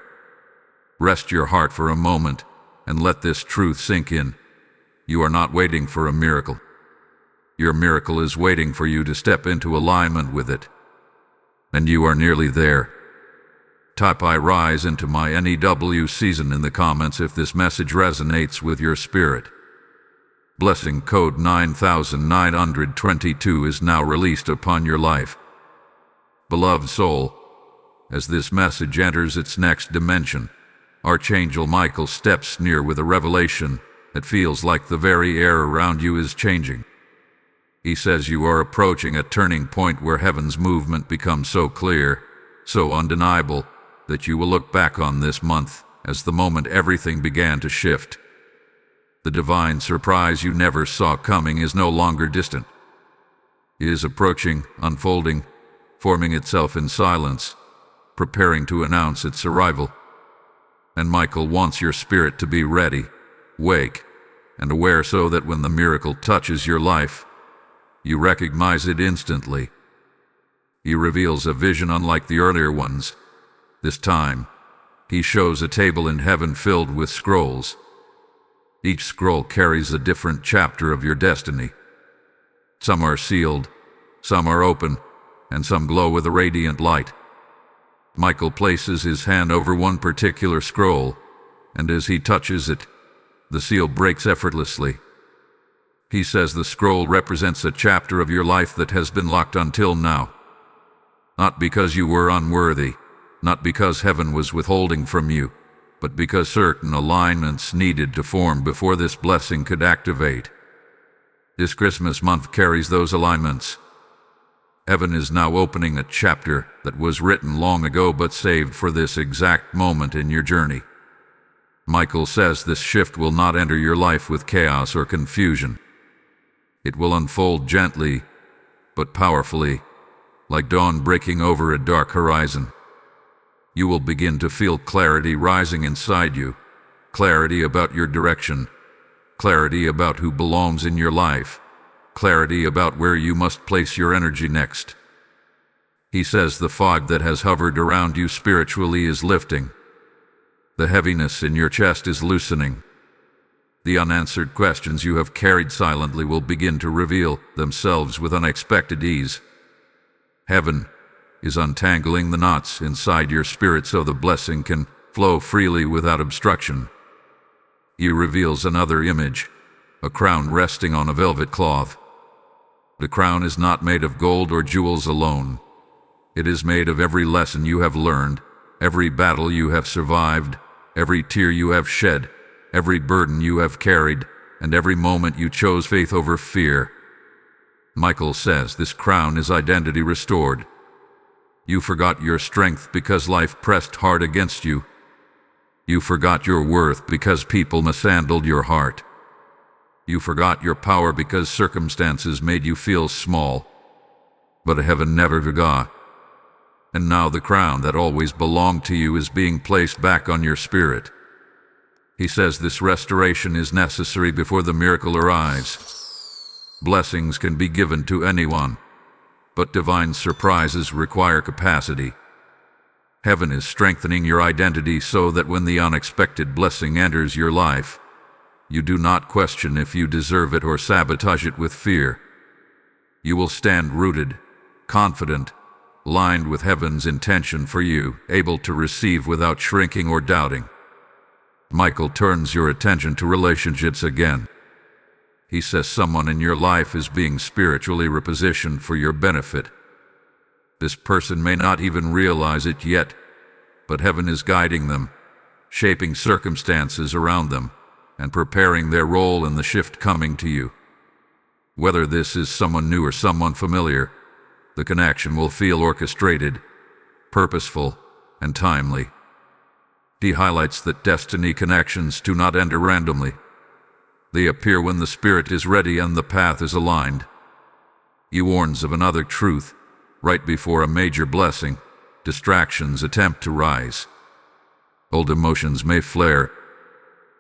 Rest your heart for a moment and let this truth sink in. You are not waiting for a miracle. Your miracle is waiting for you to step into alignment with it. And you are nearly there. Type I rise into my NEW season in the comments if this message resonates with your spirit. Blessing code 9922 is now released upon your life. Beloved soul, as this message enters its next dimension, Archangel Michael steps near with a revelation that feels like the very air around you is changing. He says you are approaching a turning point where heaven's movement becomes so clear, so undeniable, that you will look back on this month as the moment everything began to shift. The divine surprise you never saw coming is no longer distant. It is approaching, unfolding, forming itself in silence, preparing to announce its arrival. And Michael wants your spirit to be ready, awake, and aware so that when the miracle touches your life, you recognize it instantly. He reveals a vision unlike the earlier ones. This time, He shows a table in heaven filled with scrolls. Each scroll carries a different chapter of your destiny. Some are sealed, some are open, and some glow with a radiant light. Michael places his hand over one particular scroll, and as he touches it, the seal breaks effortlessly. He says the scroll represents a chapter of your life that has been locked until now. Not because you were unworthy, not because heaven was withholding from you, but because certain alignments needed to form before this blessing could activate. This Christmas month carries those alignments. Heaven is now opening a chapter that was written long ago but saved for this exact moment in your journey. Michael says this shift will not enter your life with chaos or confusion. It will unfold gently, but powerfully, like dawn breaking over a dark horizon. You will begin to feel clarity rising inside you, clarity about your direction, clarity about who belongs in your life, clarity about where you must place your energy next. He says the fog that has hovered around you spiritually is lifting. The heaviness in your chest is loosening. The unanswered questions you have carried silently will begin to reveal themselves with unexpected ease. Heaven is untangling the knots inside your spirit so the blessing can flow freely without obstruction. He reveals another image, a crown resting on a velvet cloth. The crown is not made of gold or jewels alone. It is made of every lesson you have learned, every battle you have survived, every tear you have shed, every burden you have carried, and every moment you chose faith over fear. Michael says this crown is identity restored. You forgot your strength because life pressed hard against you. You forgot your worth because people mishandled your heart. You forgot your power because circumstances made you feel small, but heaven never forgot. And now the crown that always belonged to you is being placed back on your spirit. He says this restoration is necessary before the miracle arrives. Blessings can be given to anyone, but divine surprises require capacity. Heaven is strengthening your identity so that when the unexpected blessing enters your life, you do not question if you deserve it or sabotage it with fear. You will stand rooted, confident, aligned with heaven's intention for you, able to receive without shrinking or doubting. Michael turns your attention to relationships again. He says someone in your life is being spiritually repositioned for your benefit. This person may not even realize it yet, but heaven is guiding them, shaping circumstances around them, and preparing their role in the shift coming to you. Whether this is someone new or someone familiar, the connection will feel orchestrated, purposeful, and timely. He highlights that destiny connections do not enter randomly. They appear when the spirit is ready and the path is aligned. He warns of another truth. Right before a major blessing, distractions attempt to rise. Old emotions may flare.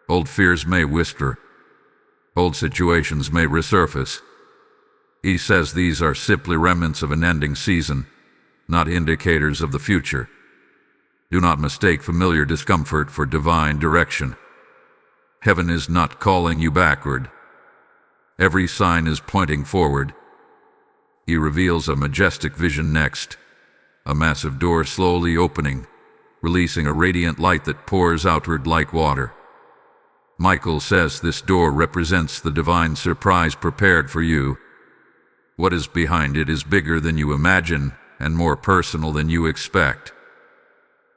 Old fears may whisper. Old situations may resurface. He says these are simply remnants of an ending season, not indicators of the future. Do not mistake familiar discomfort for divine direction. Heaven is not calling you backward. Every sign is pointing forward. He reveals a majestic vision next, a massive door slowly opening, releasing a radiant light that pours outward like water. Michael says this door represents the divine surprise prepared for you. What is behind it is bigger than you imagine and more personal than you expect.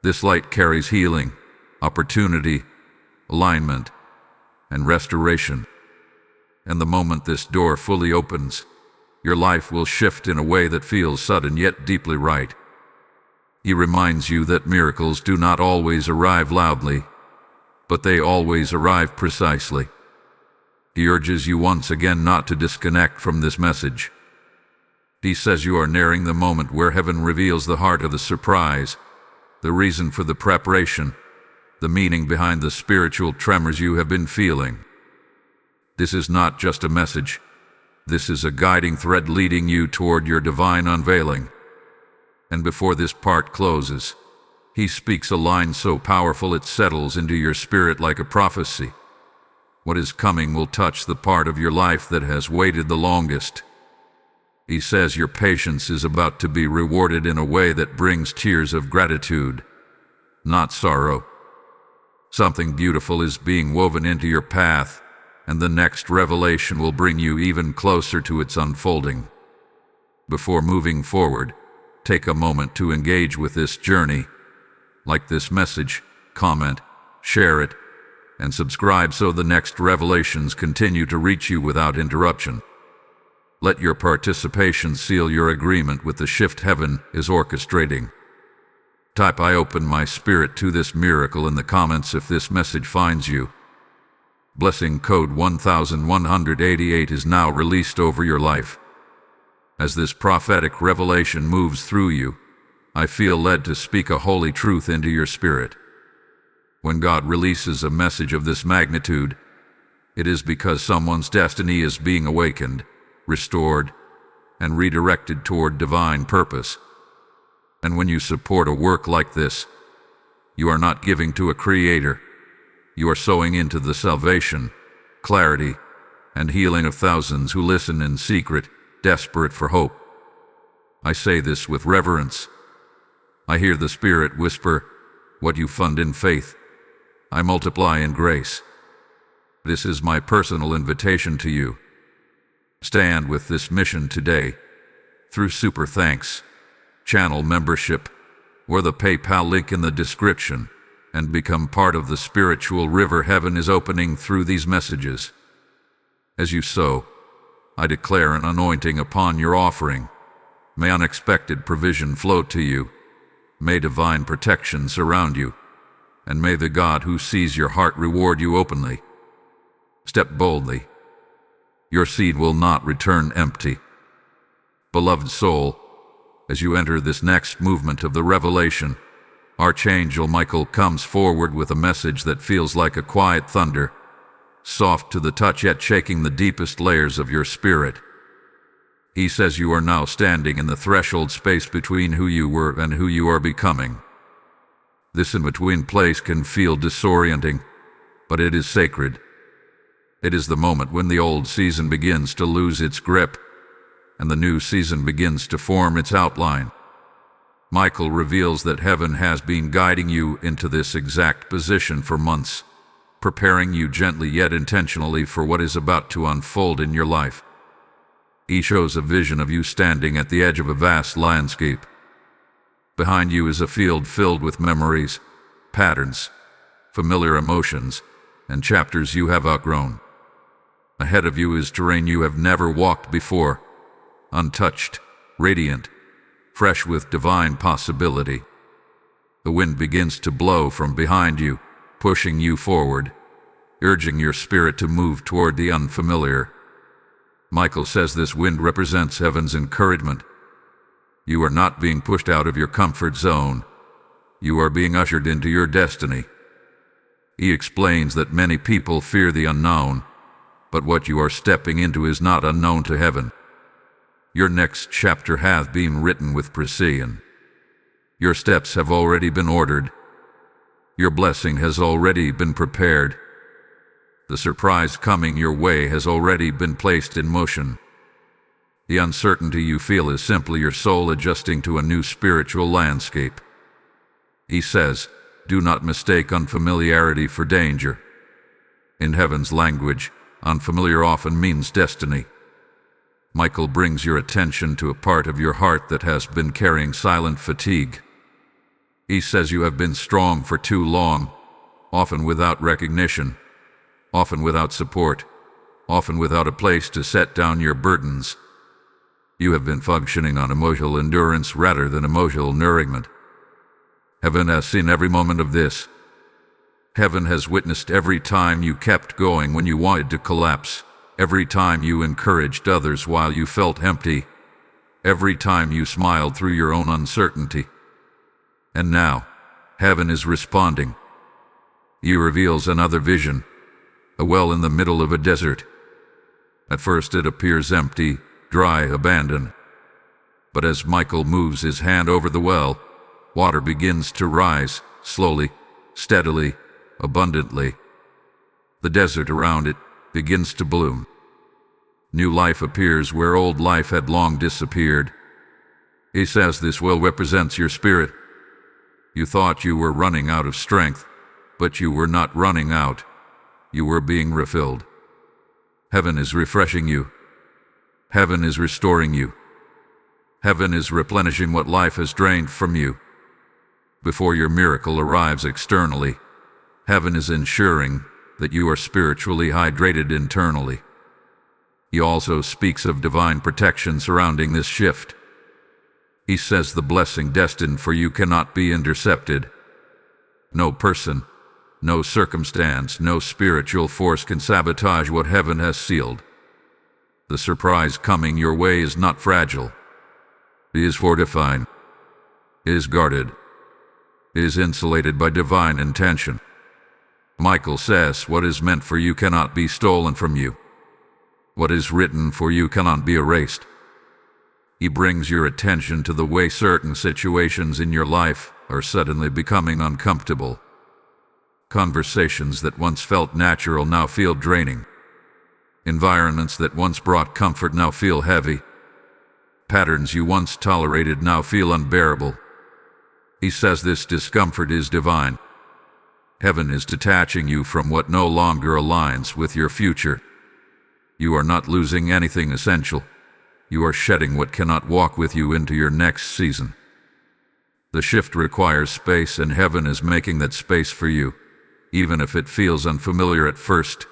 This light carries healing, opportunity, alignment, and restoration. And the moment this door fully opens, your life will shift in a way that feels sudden yet deeply right. He reminds you that miracles do not always arrive loudly, but they always arrive precisely. He urges you once again not to disconnect from this message. He says you are nearing the moment where heaven reveals the heart of the surprise, the reason for the preparation, the meaning behind the spiritual tremors you have been feeling. This is not just a message. This is a guiding thread leading you toward your divine unveiling. And before this part closes, he speaks a line so powerful it settles into your spirit like a prophecy. What is coming will touch the part of your life that has waited the longest. He says your patience is about to be rewarded in a way that brings tears of gratitude, not sorrow. Something beautiful is being woven into your path, and the next revelation will bring you even closer to its unfolding. Before moving forward, take a moment to engage with this journey. Like this message, comment, share it, and subscribe so the next revelations continue to reach you without interruption. Let your participation seal your agreement with the shift heaven is orchestrating. Type "I open my spirit to this miracle" in the comments if this message finds you. Blessing code 1188 is now released over your life. As this prophetic revelation moves through you, I feel led to speak a holy truth into your spirit. When God releases a message of this magnitude, it is because someone's destiny is being awakened, restored, and redirected toward divine purpose. And when you support a work like this, you are not giving to a creator. You are sowing into the salvation, clarity, and healing of thousands who listen in secret, desperate for hope. I say this with reverence. I hear the Spirit whisper, "What you fund in faith, I multiply in grace." This is my personal invitation to you. Stand with this mission today, through super thanks, channel membership, or the PayPal link in the description, and become part of the spiritual river heaven is opening through these messages. As you sow, I declare an anointing upon your offering. May unexpected provision flow to you. May divine protection surround you. And may the God who sees your heart reward you openly. Step boldly. Your seed will not return empty. Beloved soul, as you enter this next movement of the revelation, Archangel Michael comes forward with a message that feels like a quiet thunder, soft to the touch yet shaking the deepest layers of your spirit. He says you are now standing in the threshold space between who you were and who you are becoming. This in-between place can feel disorienting, but it is sacred. It is the moment when the old season begins to lose its grip, and the new season begins to form its outline. Michael reveals that heaven has been guiding you into this exact position for months, preparing you gently yet intentionally for what is about to unfold in your life. He shows a vision of you standing at the edge of a vast landscape. Behind you is a field filled with memories, patterns, familiar emotions, and chapters you have outgrown. Ahead of you is terrain you have never walked before, untouched, radiant, fresh with divine possibility. The wind begins to blow from behind you, pushing you forward, urging your spirit to move toward the unfamiliar. Michael says this wind represents heaven's encouragement. You are not being pushed out of your comfort zone. You are being ushered into your destiny. He explains that many people fear the unknown, but what you are stepping into is not unknown to heaven. Your next chapter has been written with precision. Your steps have already been ordered. Your blessing has already been prepared. The surprise coming your way has already been placed in motion. The uncertainty you feel is simply your soul adjusting to a new spiritual landscape. He says, do not mistake unfamiliarity for danger. In heaven's language, unfamiliar often means destiny. Michael brings your attention to a part of your heart that has been carrying silent fatigue. He says you have been strong for too long, often without recognition, often without support, often without a place to set down your burdens. You have been functioning on emotional endurance rather than emotional nourishment. Heaven has seen every moment of this. Heaven has witnessed every time you kept going when you wanted to collapse, every time you encouraged others while you felt empty, every time you smiled through your own uncertainty. And now, heaven is responding. He reveals another vision, a well in the middle of a desert. At first it appears empty, dry, abandoned. But as Michael moves his hand over the well, water begins to rise, slowly, steadily, abundantly. The desert around it begins to bloom. New life appears where old life had long disappeared. He says this well represents your spirit. You thought you were running out of strength, but you were not running out. You were being refilled. Heaven is refreshing you. Heaven is restoring you. Heaven is replenishing what life has drained from you. Before your miracle arrives externally, heaven is ensuring that you are spiritually hydrated internally. He also speaks of divine protection surrounding this shift. He says the blessing destined for you cannot be intercepted. No person, no circumstance, no spiritual force can sabotage what heaven has sealed. The surprise coming your way is not fragile. It is fortified. It is guarded. It is insulated by divine intention. Michael says what is meant for you cannot be stolen from you. What is written for you cannot be erased. He brings your attention to the way certain situations in your life are suddenly becoming uncomfortable. Conversations that once felt natural now feel draining. Environments that once brought comfort now feel heavy. Patterns you once tolerated now feel unbearable. He says this discomfort is divine. Heaven is detaching you from what no longer aligns with your future. You are not losing anything essential. You are shedding what cannot walk with you into your next season. The shift requires space, and heaven is making that space for you, even if it feels unfamiliar at first.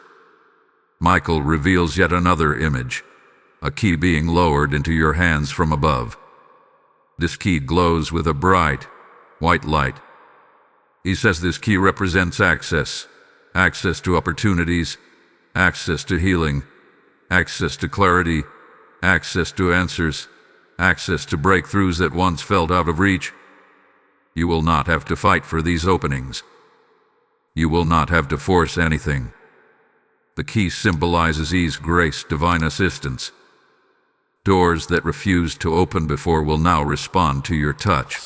Michael reveals yet another image, a key being lowered into your hands from above. This key glows with a bright, white light. He says this key represents access to opportunities, access to healing, access to clarity, access to answers, access to breakthroughs that once felt out of reach. You will not have to fight for these openings. You will not have to force anything. The key symbolizes ease, grace, divine assistance. Doors that refused to open before will now respond to your touch.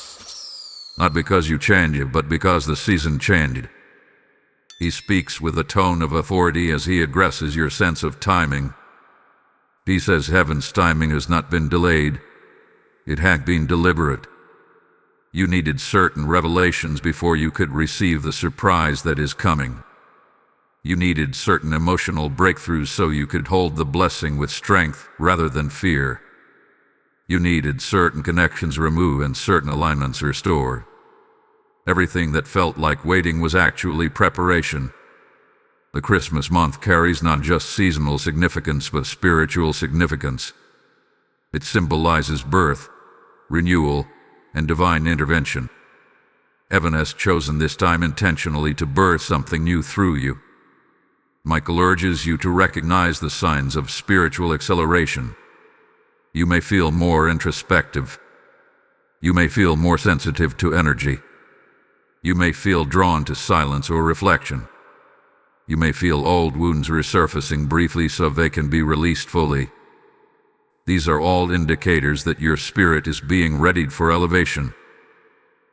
Not because you changed, but because the season changed. He speaks with a tone of authority as he addresses your sense of timing. He says heaven's timing has not been delayed. It had been deliberate. You needed certain revelations before you could receive the surprise that is coming. You needed certain emotional breakthroughs so you could hold the blessing with strength rather than fear. You needed certain connections removed and certain alignments restored. Everything that felt like waiting was actually preparation. The Christmas month carries not just seasonal significance but spiritual significance. It symbolizes birth, renewal, and divine intervention. Heaven has chosen this time intentionally to birth something new through you. Michael urges you to recognize the signs of spiritual acceleration. You may feel more introspective. You may feel more sensitive to energy. You may feel drawn to silence or reflection. You may feel old wounds resurfacing briefly so they can be released fully. These are all indicators that your spirit is being readied for elevation.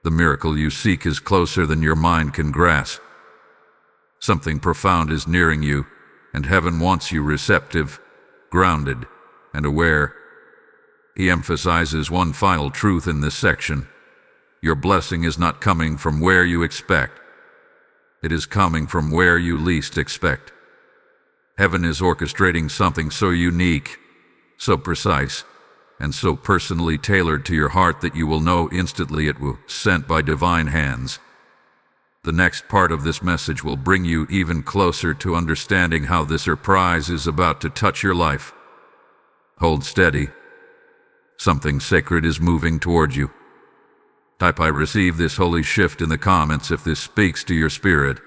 The miracle you seek is closer than your mind can grasp. Something profound is nearing you, and heaven wants you receptive, grounded, and aware. He emphasizes one final truth in this section. Your blessing is not coming from where you expect. It is coming from where you least expect. Heaven is orchestrating something so unique, so precise, and so personally tailored to your heart that you will know instantly it was sent by divine hands. The next part of this message will bring you even closer to understanding how this surprise is about to touch your life. Hold steady. Something sacred is moving towards you. Type "I receive this holy shift" in the comments if this speaks to your spirit.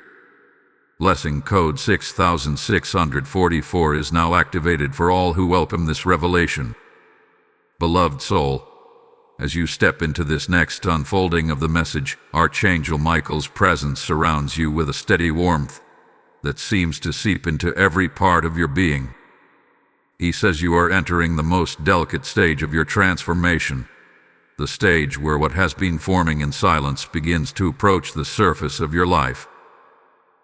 Blessing code 6644 is now activated for all who welcome this revelation. Beloved soul, as you step into this next unfolding of the message, Archangel Michael's presence surrounds you with a steady warmth that seems to seep into every part of your being. He says you are entering the most delicate stage of your transformation, the stage where what has been forming in silence begins to approach the surface of your life.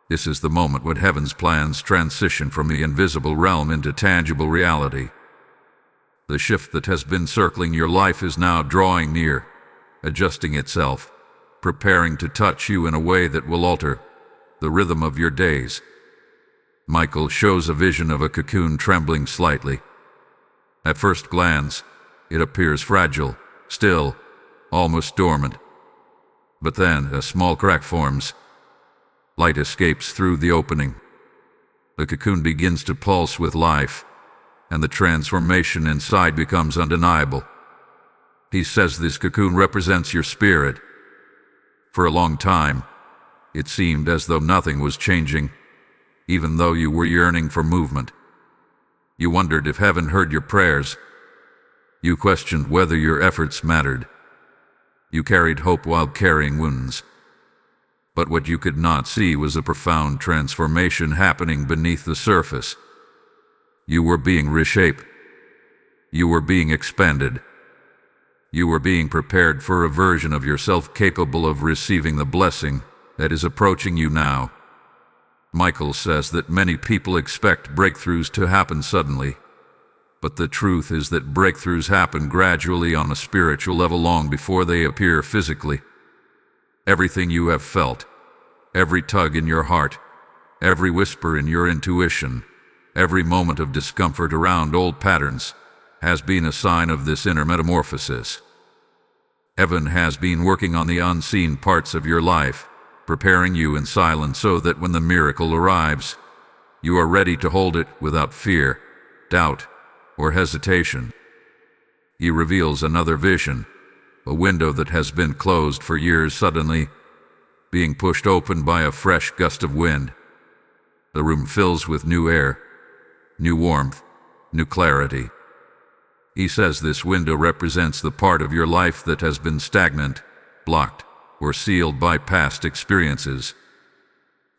This is the moment when heaven's plans transition from the invisible realm into tangible reality. The shift that has been circling your life is now drawing near, adjusting itself, preparing to touch you in a way that will alter the rhythm of your days. Michael shows a vision of a cocoon trembling slightly. At first glance, it appears fragile, still, almost dormant. But then a small crack forms. Light escapes through the opening. The cocoon begins to pulse with life, and the transformation inside becomes undeniable. He says this cocoon represents your spirit. For a long time, it seemed as though nothing was changing, even though you were yearning for movement. You wondered if heaven heard your prayers. You questioned whether your efforts mattered. You carried hope while carrying wounds. But what you could not see was a profound transformation happening beneath the surface. You were being reshaped. You were being expanded. You were being prepared for a version of yourself capable of receiving the blessing that is approaching you now. Michael says that many people expect breakthroughs to happen suddenly, but the truth is that breakthroughs happen gradually on a spiritual level long before they appear physically. Everything you have felt, every tug in your heart, every whisper in your intuition, every moment of discomfort around old patterns has been a sign of this inner metamorphosis. Heaven has been working on the unseen parts of your life, preparing you in silence so that when the miracle arrives, you are ready to hold it without fear, doubt, or hesitation. He reveals another vision, a window that has been closed for years suddenly being pushed open by a fresh gust of wind. The room fills with new air, new warmth, new clarity. He says this window represents the part of your life that has been stagnant, blocked, or sealed by past experiences.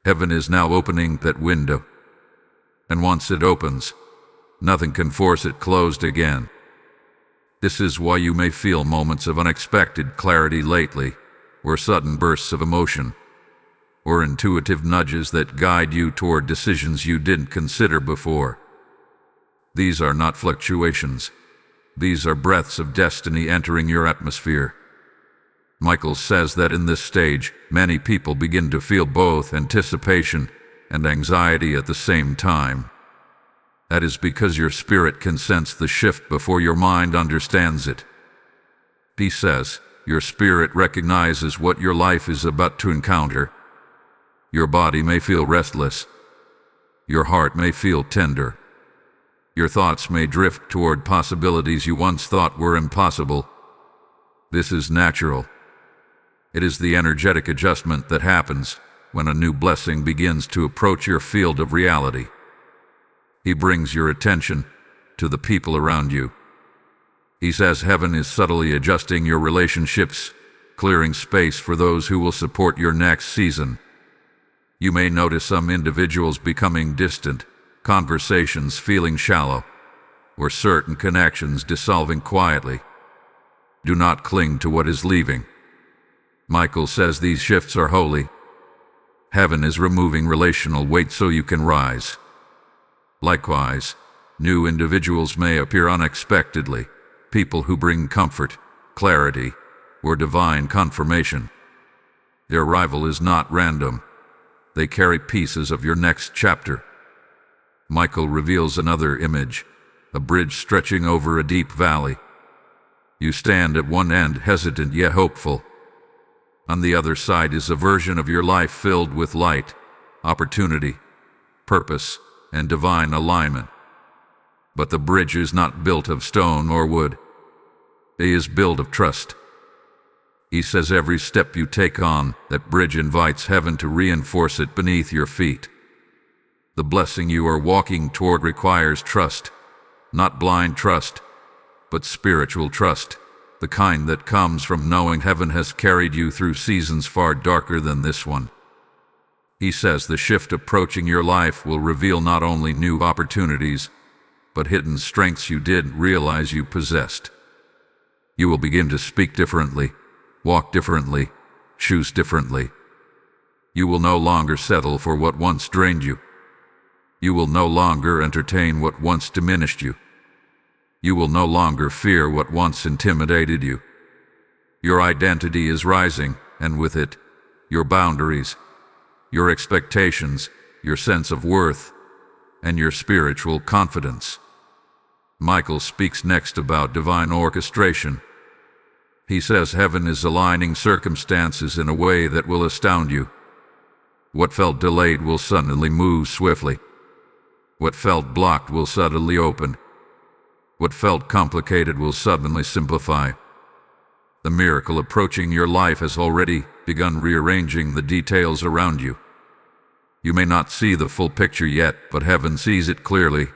Heaven is now opening that window. And once it opens, nothing can force it closed again. This is why you may feel moments of unexpected clarity lately, or sudden bursts of emotion, or intuitive nudges that guide you toward decisions you didn't consider before. These are not fluctuations. These are breaths of destiny entering your atmosphere. Michael says that in this stage, many people begin to feel both anticipation and anxiety at the same time. That is because your spirit can sense the shift before your mind understands it. He says, your spirit recognizes what your life is about to encounter. Your body may feel restless. Your heart may feel tender. Your thoughts may drift toward possibilities you once thought were impossible. This is natural. It is the energetic adjustment that happens when a new blessing begins to approach your field of reality. He brings your attention to the people around you. He says heaven is subtly adjusting your relationships, clearing space for those who will support your next season. You may notice some individuals becoming distant, conversations feeling shallow, or certain connections dissolving quietly. Do not cling to what is leaving. Michael says these shifts are holy. Heaven is removing relational weight so you can rise. Likewise, new individuals may appear unexpectedly, people who bring comfort, clarity, or divine confirmation. Their arrival is not random. They carry pieces of your next chapter. Michael reveals another image, a bridge stretching over a deep valley. You stand at one end, hesitant yet hopeful. On the other side is a version of your life filled with light, opportunity, purpose, and divine alignment. But the bridge is not built of stone or wood. It is built of trust. He says every step you take on that bridge invites heaven to reinforce it beneath your feet. The blessing you are walking toward requires trust, not blind trust, but spiritual trust. The kind that comes from knowing heaven has carried you through seasons far darker than this one. He says the shift approaching your life will reveal not only new opportunities, but hidden strengths you didn't realize you possessed. You will begin to speak differently, walk differently, choose differently. You will no longer settle for what once drained you. You will no longer entertain what once diminished you. You will no longer fear what once intimidated you. Your identity is rising, and with it, your boundaries, your expectations, your sense of worth, and your spiritual confidence. Michael speaks next about divine orchestration. He says heaven is aligning circumstances in a way that will astound you. What felt delayed will suddenly move swiftly. What felt blocked will suddenly open. What felt complicated will suddenly simplify. The miracle approaching your life has already begun rearranging the details around you. You may not see the full picture yet, but heaven sees it clearly,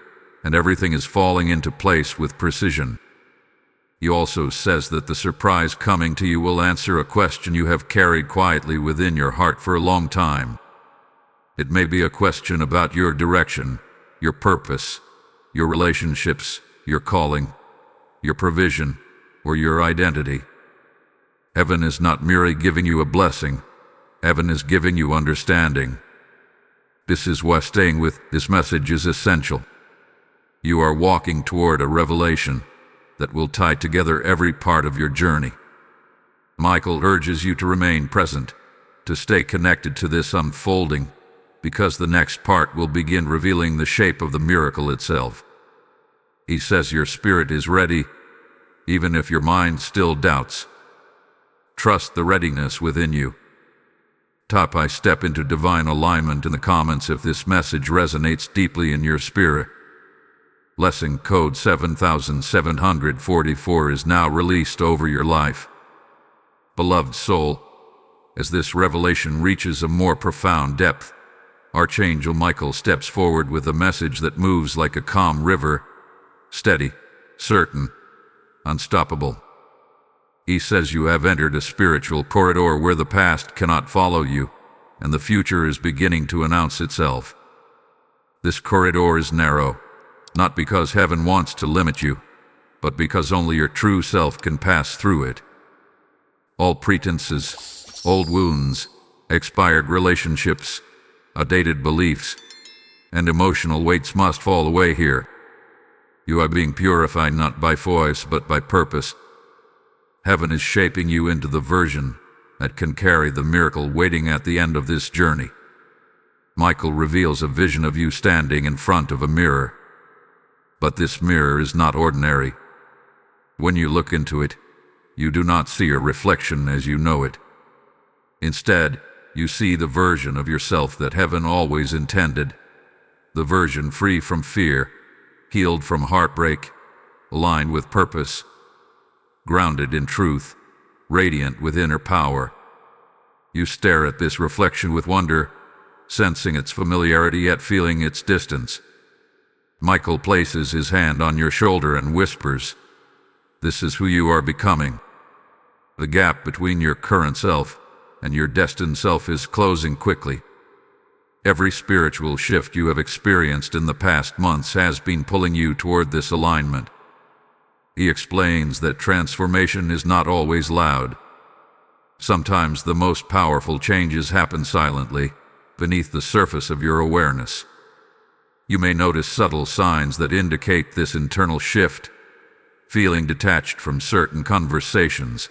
and everything is falling into place with precision. He also says that the surprise coming to you will answer a question you have carried quietly within your heart for a long time. It may be a question about your direction, your purpose, your relationships, your calling, your provision, or your identity. Heaven is not merely giving you a blessing. Heaven is giving you understanding. This is why staying with this message is essential. You are walking toward a revelation that will tie together every part of your journey. Michael urges you to remain present, to stay connected to this unfolding, because the next part will begin revealing the shape of the miracle itself. He says your spirit is ready, even if your mind still doubts. Trust the readiness within you. Type "I step into divine alignment" in the comments if this message resonates deeply in your spirit. Lesson code 7744 is now released over your life. Beloved soul, as this revelation reaches a more profound depth, Archangel Michael steps forward with a message that moves like a calm river, steady, certain, unstoppable. He says you have entered a spiritual corridor where the past cannot follow you, and the future is beginning to announce itself. This corridor is narrow, not because heaven wants to limit you, but because only your true self can pass through it. All pretenses, old wounds, expired relationships, outdated beliefs, and emotional weights must fall away here. You are being purified not by voice but by purpose. Heaven is shaping you into the version that can carry the miracle waiting at the end of this journey. Michael reveals a vision of you standing in front of a mirror. But this mirror is not ordinary. When you look into it, you do not see a reflection as you know it. Instead, you see the version of yourself that heaven always intended. The version free from fear, healed from heartbreak, aligned with purpose, grounded in truth, radiant with inner power. You stare at this reflection with wonder, sensing its familiarity yet feeling its distance. Michael places his hand on your shoulder and whispers, "This is who you are becoming." The gap between your current self and your destined self is closing quickly. Every spiritual shift you have experienced in the past months has been pulling you toward this alignment. He explains that transformation is not always loud. Sometimes the most powerful changes happen silently, beneath the surface of your awareness. You may notice subtle signs that indicate this internal shift: feeling detached from certain conversations,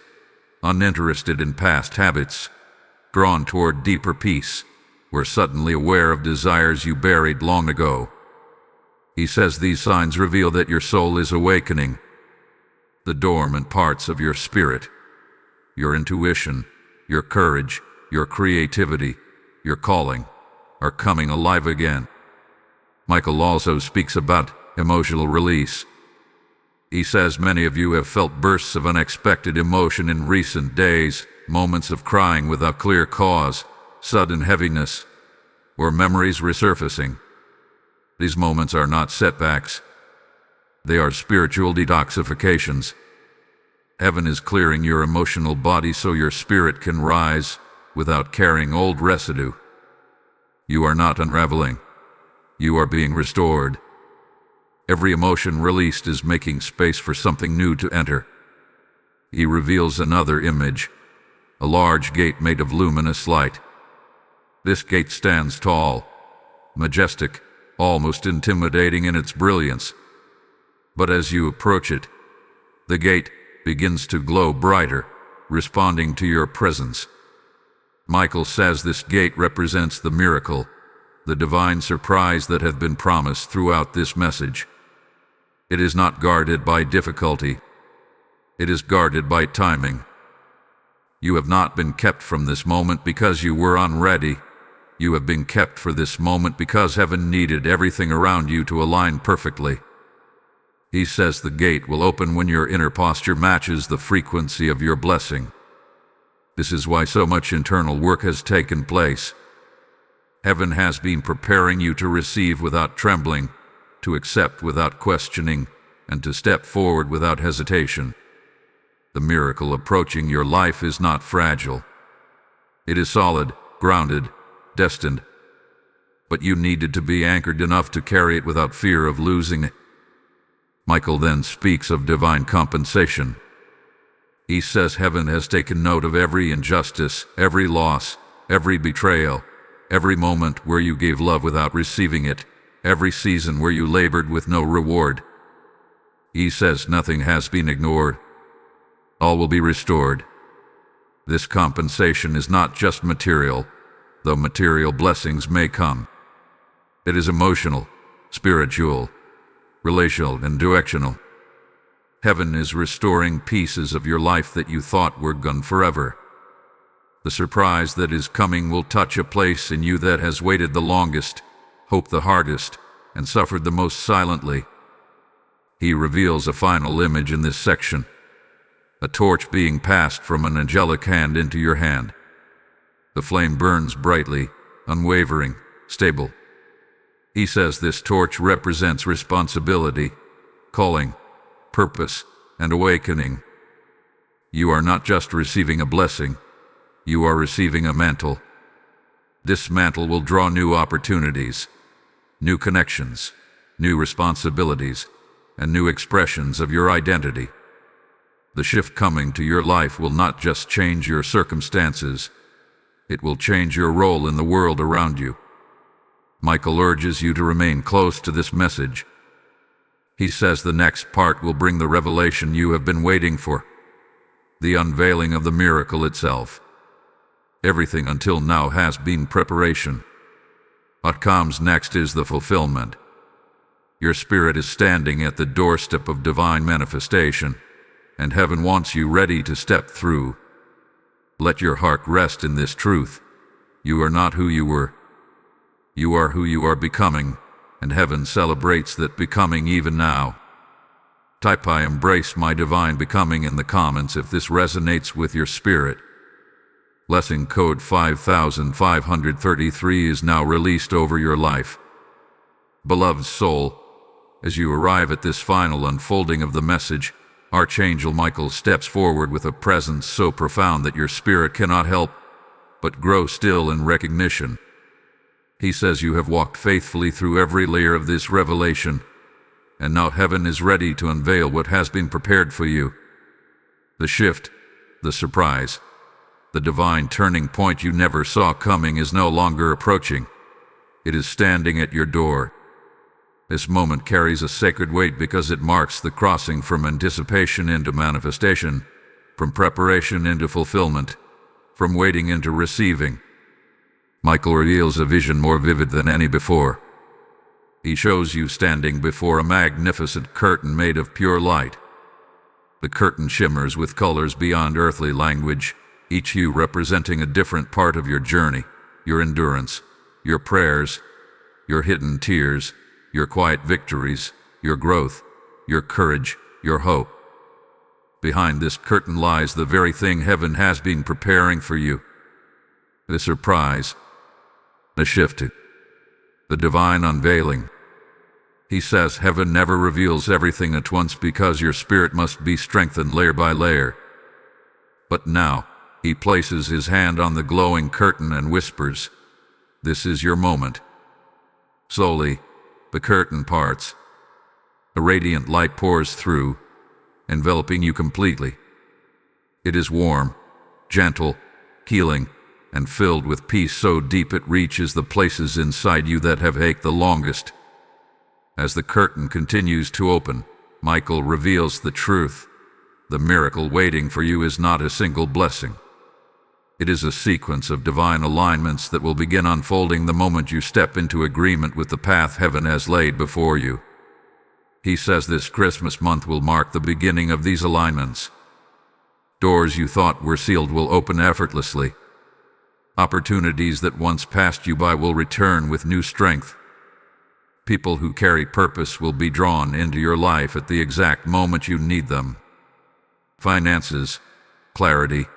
uninterested in past habits, drawn toward deeper peace, or suddenly aware of desires you buried long ago. He says these signs reveal that your soul is awakening. The dormant parts of your spirit, your intuition, your courage, your creativity, your calling, are coming alive again. Michael also speaks about emotional release. He says many of you have felt bursts of unexpected emotion in recent days, moments of crying without clear cause, sudden heaviness, or memories resurfacing. These moments are not setbacks. They are spiritual detoxifications. Heaven is clearing your emotional body so your spirit can rise without carrying old residue. You are not unraveling. You are being restored. Every emotion released is making space for something new to enter. He reveals another image, a large gate made of luminous light. This gate stands tall, majestic, almost intimidating in its brilliance. But as you approach it, the gate begins to glow brighter, responding to your presence. Michael says this gate represents the miracle, the divine surprise that had been promised throughout this message. It is not guarded by difficulty. It is guarded by timing. You have not been kept from this moment because you were unready. You have been kept for this moment because heaven needed everything around you to align perfectly. He says the gate will open when your inner posture matches the frequency of your blessing. This is why so much internal work has taken place. Heaven has been preparing you to receive without trembling, to accept without questioning, and to step forward without hesitation. The miracle approaching your life is not fragile. It is solid, grounded, destined. But you needed to be anchored enough to carry it without fear of losing it. Michael then speaks of divine compensation. He says heaven has taken note of every injustice, every loss, every betrayal, every moment where you gave love without receiving it, every season where you labored with no reward. He says nothing has been ignored. All will be restored. This compensation is not just material, though material blessings may come. It is emotional, spiritual, relational, and directional. Heaven is restoring pieces of your life that you thought were gone forever. The surprise that is coming will touch a place in you that has waited the longest, hoped the hardest, and suffered the most silently. He reveals a final image in this section, a torch being passed from an angelic hand into your hand. The flame burns brightly, unwavering, stable. He says this torch represents responsibility, calling, purpose, and awakening. You are not just receiving a blessing, you are receiving a mantle. This mantle will draw new opportunities, new connections, new responsibilities, and new expressions of your identity. The shift coming to your life will not just change your circumstances, it will change your role in the world around you. Michael urges you to remain close to this message. He says the next part will bring the revelation you have been waiting for, the unveiling of the miracle itself. Everything until now has been preparation. What comes next is the fulfillment. Your spirit is standing at the doorstep of divine manifestation, and heaven wants you ready to step through. Let your heart rest in this truth. You are not who you were. You are who you are becoming, and heaven celebrates that becoming even now. Type "I embrace my divine becoming" in the comments if this resonates with your spirit. Blessing code 5533 is now released over your life. Beloved soul, as you arrive at this final unfolding of the message, Archangel Michael steps forward with a presence so profound that your spirit cannot help but grow still in recognition. He says you have walked faithfully through every layer of this revelation, and now heaven is ready to unveil what has been prepared for you. The shift, the surprise, the divine turning point you never saw coming is no longer approaching. It is standing at your door. This moment carries a sacred weight because it marks the crossing from anticipation into manifestation, from preparation into fulfillment, from waiting into receiving. Michael reveals a vision more vivid than any before. He shows you standing before a magnificent curtain made of pure light. The curtain shimmers with colors beyond earthly language, each hue representing a different part of your journey, your endurance, your prayers, your hidden tears, your quiet victories, your growth, your courage, your hope. Behind this curtain lies the very thing heaven has been preparing for you. The surprise, the shift, the divine unveiling. He says heaven never reveals everything at once because your spirit must be strengthened layer by layer. But now, he places his hand on the glowing curtain and whispers, "This is your moment." Slowly, the curtain parts. A radiant light pours through, enveloping you completely. It is warm, gentle, healing, and filled with peace so deep it reaches the places inside you that have ached the longest. As the curtain continues to open, Michael reveals the truth. The miracle waiting for you is not a single blessing. It is a sequence of divine alignments that will begin unfolding the moment you step into agreement with the path heaven has laid before you. He says this Christmas month will mark the beginning of these alignments. Doors you thought were sealed will open effortlessly. Opportunities that once passed you by will return with new strength. People who carry purpose will be drawn into your life at the exact moment you need them. Finances, clarity,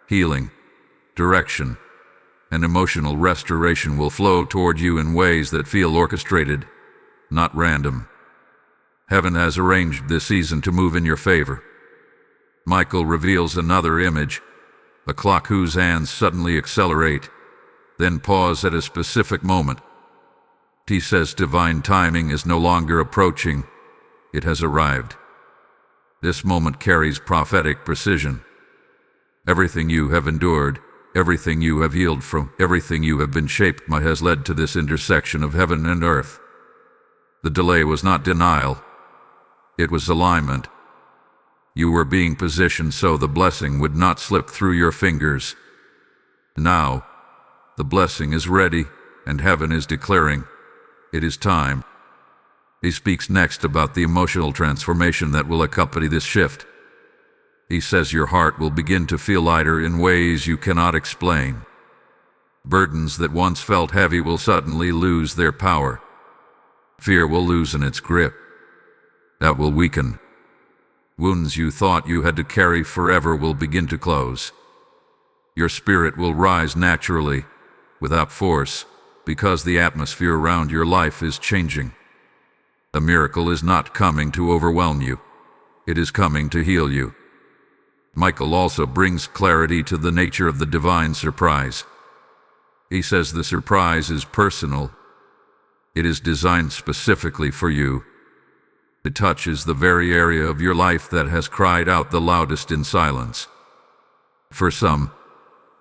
healing, direction, and emotional restoration will flow toward you in ways that feel orchestrated, not random. Heaven has arranged this season to move in your favor. Michael reveals another image, a clock whose hands suddenly accelerate, then pause at a specific moment. He says divine timing is no longer approaching, it has arrived. This moment carries prophetic precision. Everything you have endured, everything you have healed from, everything you have been shaped by has led to this intersection of heaven and earth. The delay was not denial, it was alignment. You were being positioned so the blessing would not slip through your fingers. Now, the blessing is ready, and heaven is declaring, it is time. He speaks next about the emotional transformation that will accompany this shift. He says your heart will begin to feel lighter in ways you cannot explain. Burdens that once felt heavy will suddenly lose their power. Fear will loosen its grip. That will weaken. Wounds you thought you had to carry forever will begin to close. Your spirit will rise naturally, without force, because the atmosphere around your life is changing. A miracle is not coming to overwhelm you. It is coming to heal you. Michael also brings clarity to the nature of the divine surprise. He says the surprise is personal. It is designed specifically for you. It touches the very area of your life that has cried out the loudest in silence. For some,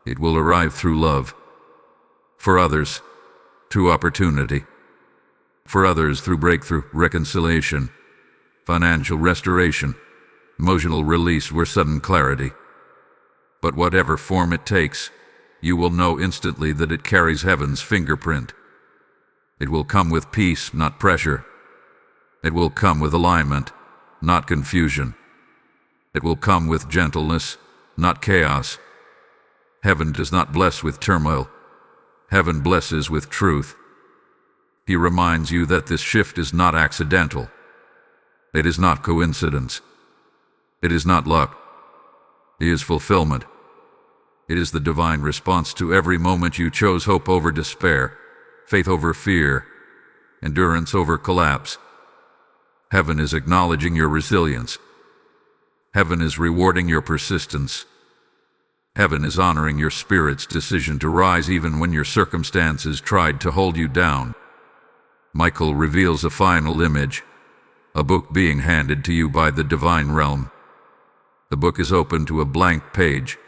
it will arrive through love. For others, through opportunity. For others, through breakthrough, reconciliation, financial restoration, emotional release, or sudden clarity. But whatever form it takes, you will know instantly that it carries heaven's fingerprint. It will come with peace, not pressure. It will come with alignment, not confusion. It will come with gentleness, not chaos. Heaven does not bless with turmoil. Heaven blesses with truth. He reminds you that this shift is not accidental. It is not coincidence. It is not luck. It is fulfillment. It is the divine response to every moment you chose hope over despair, faith over fear, endurance over collapse. Heaven is acknowledging your resilience. Heaven is rewarding your persistence. Heaven is honoring your spirit's decision to rise even when your circumstances tried to hold you down. Michael reveals a final image, a book being handed to you by the divine realm. The book is open to a blank page.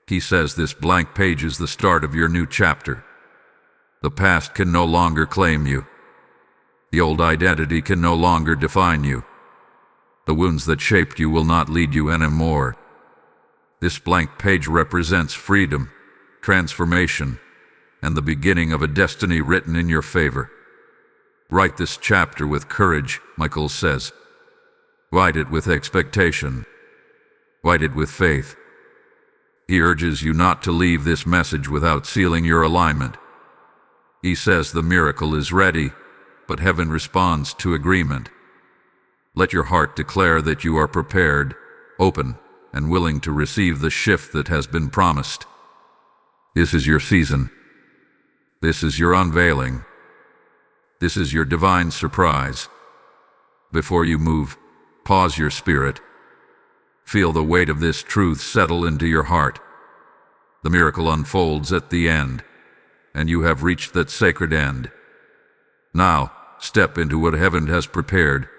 He says this blank page is the start of your new chapter. The past can no longer claim you. The old identity can no longer define you. The wounds that shaped you will not lead you anymore. This blank page represents freedom, transformation, and the beginning of a destiny written in your favor. Write this chapter with courage, Michael says. Write it with expectation. Write it with faith. He urges you not to leave this message without sealing your alignment. He says the miracle is ready, but heaven responds to agreement. Let your heart declare that you are prepared, open, and willing to receive the shift that has been promised. This is your season. This is your unveiling. This is your divine surprise. Before you move, pause your spirit. Feel the weight of this truth settle into your heart. The miracle unfolds at the end, and you have reached that sacred end. Now, step into what heaven has prepared.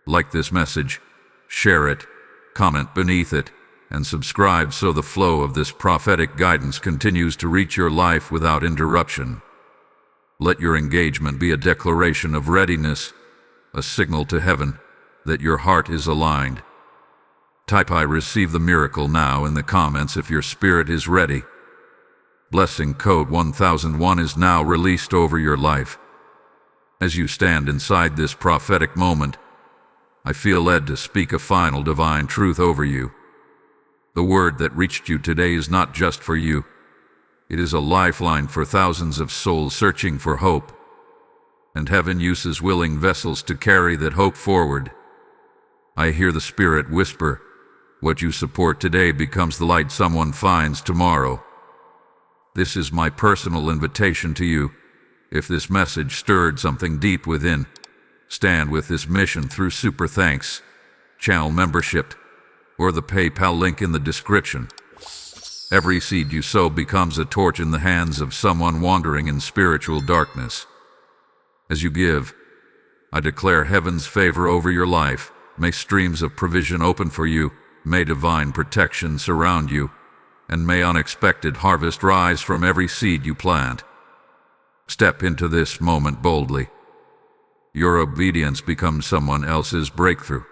Like this message, share it, comment beneath it, and subscribe so the flow of this prophetic guidance continues to reach your life without interruption. Let your engagement be a declaration of readiness, a signal to heaven that your heart is aligned. Type "I receive the miracle" now in the comments if your spirit is ready. Blessing code 1001 is now released over your life. As you stand inside this prophetic moment, I feel led to speak a final divine truth over you. The word that reached you today is not just for you. It is a lifeline for thousands of souls searching for hope. And heaven uses willing vessels to carry that hope forward. I hear the Spirit whisper, what you support today becomes the light someone finds tomorrow. This is my personal invitation to you. If this message stirred something deep within, stand with this mission through super thanks, channel membership, or the PayPal link in the description. Every seed you sow becomes a torch in the hands of someone wandering in spiritual darkness. As you give, I declare heaven's favor over your life. May streams of provision open for you, may divine protection surround you, and may unexpected harvest rise from every seed you plant. Step into this moment boldly. Your obedience becomes someone else's breakthrough.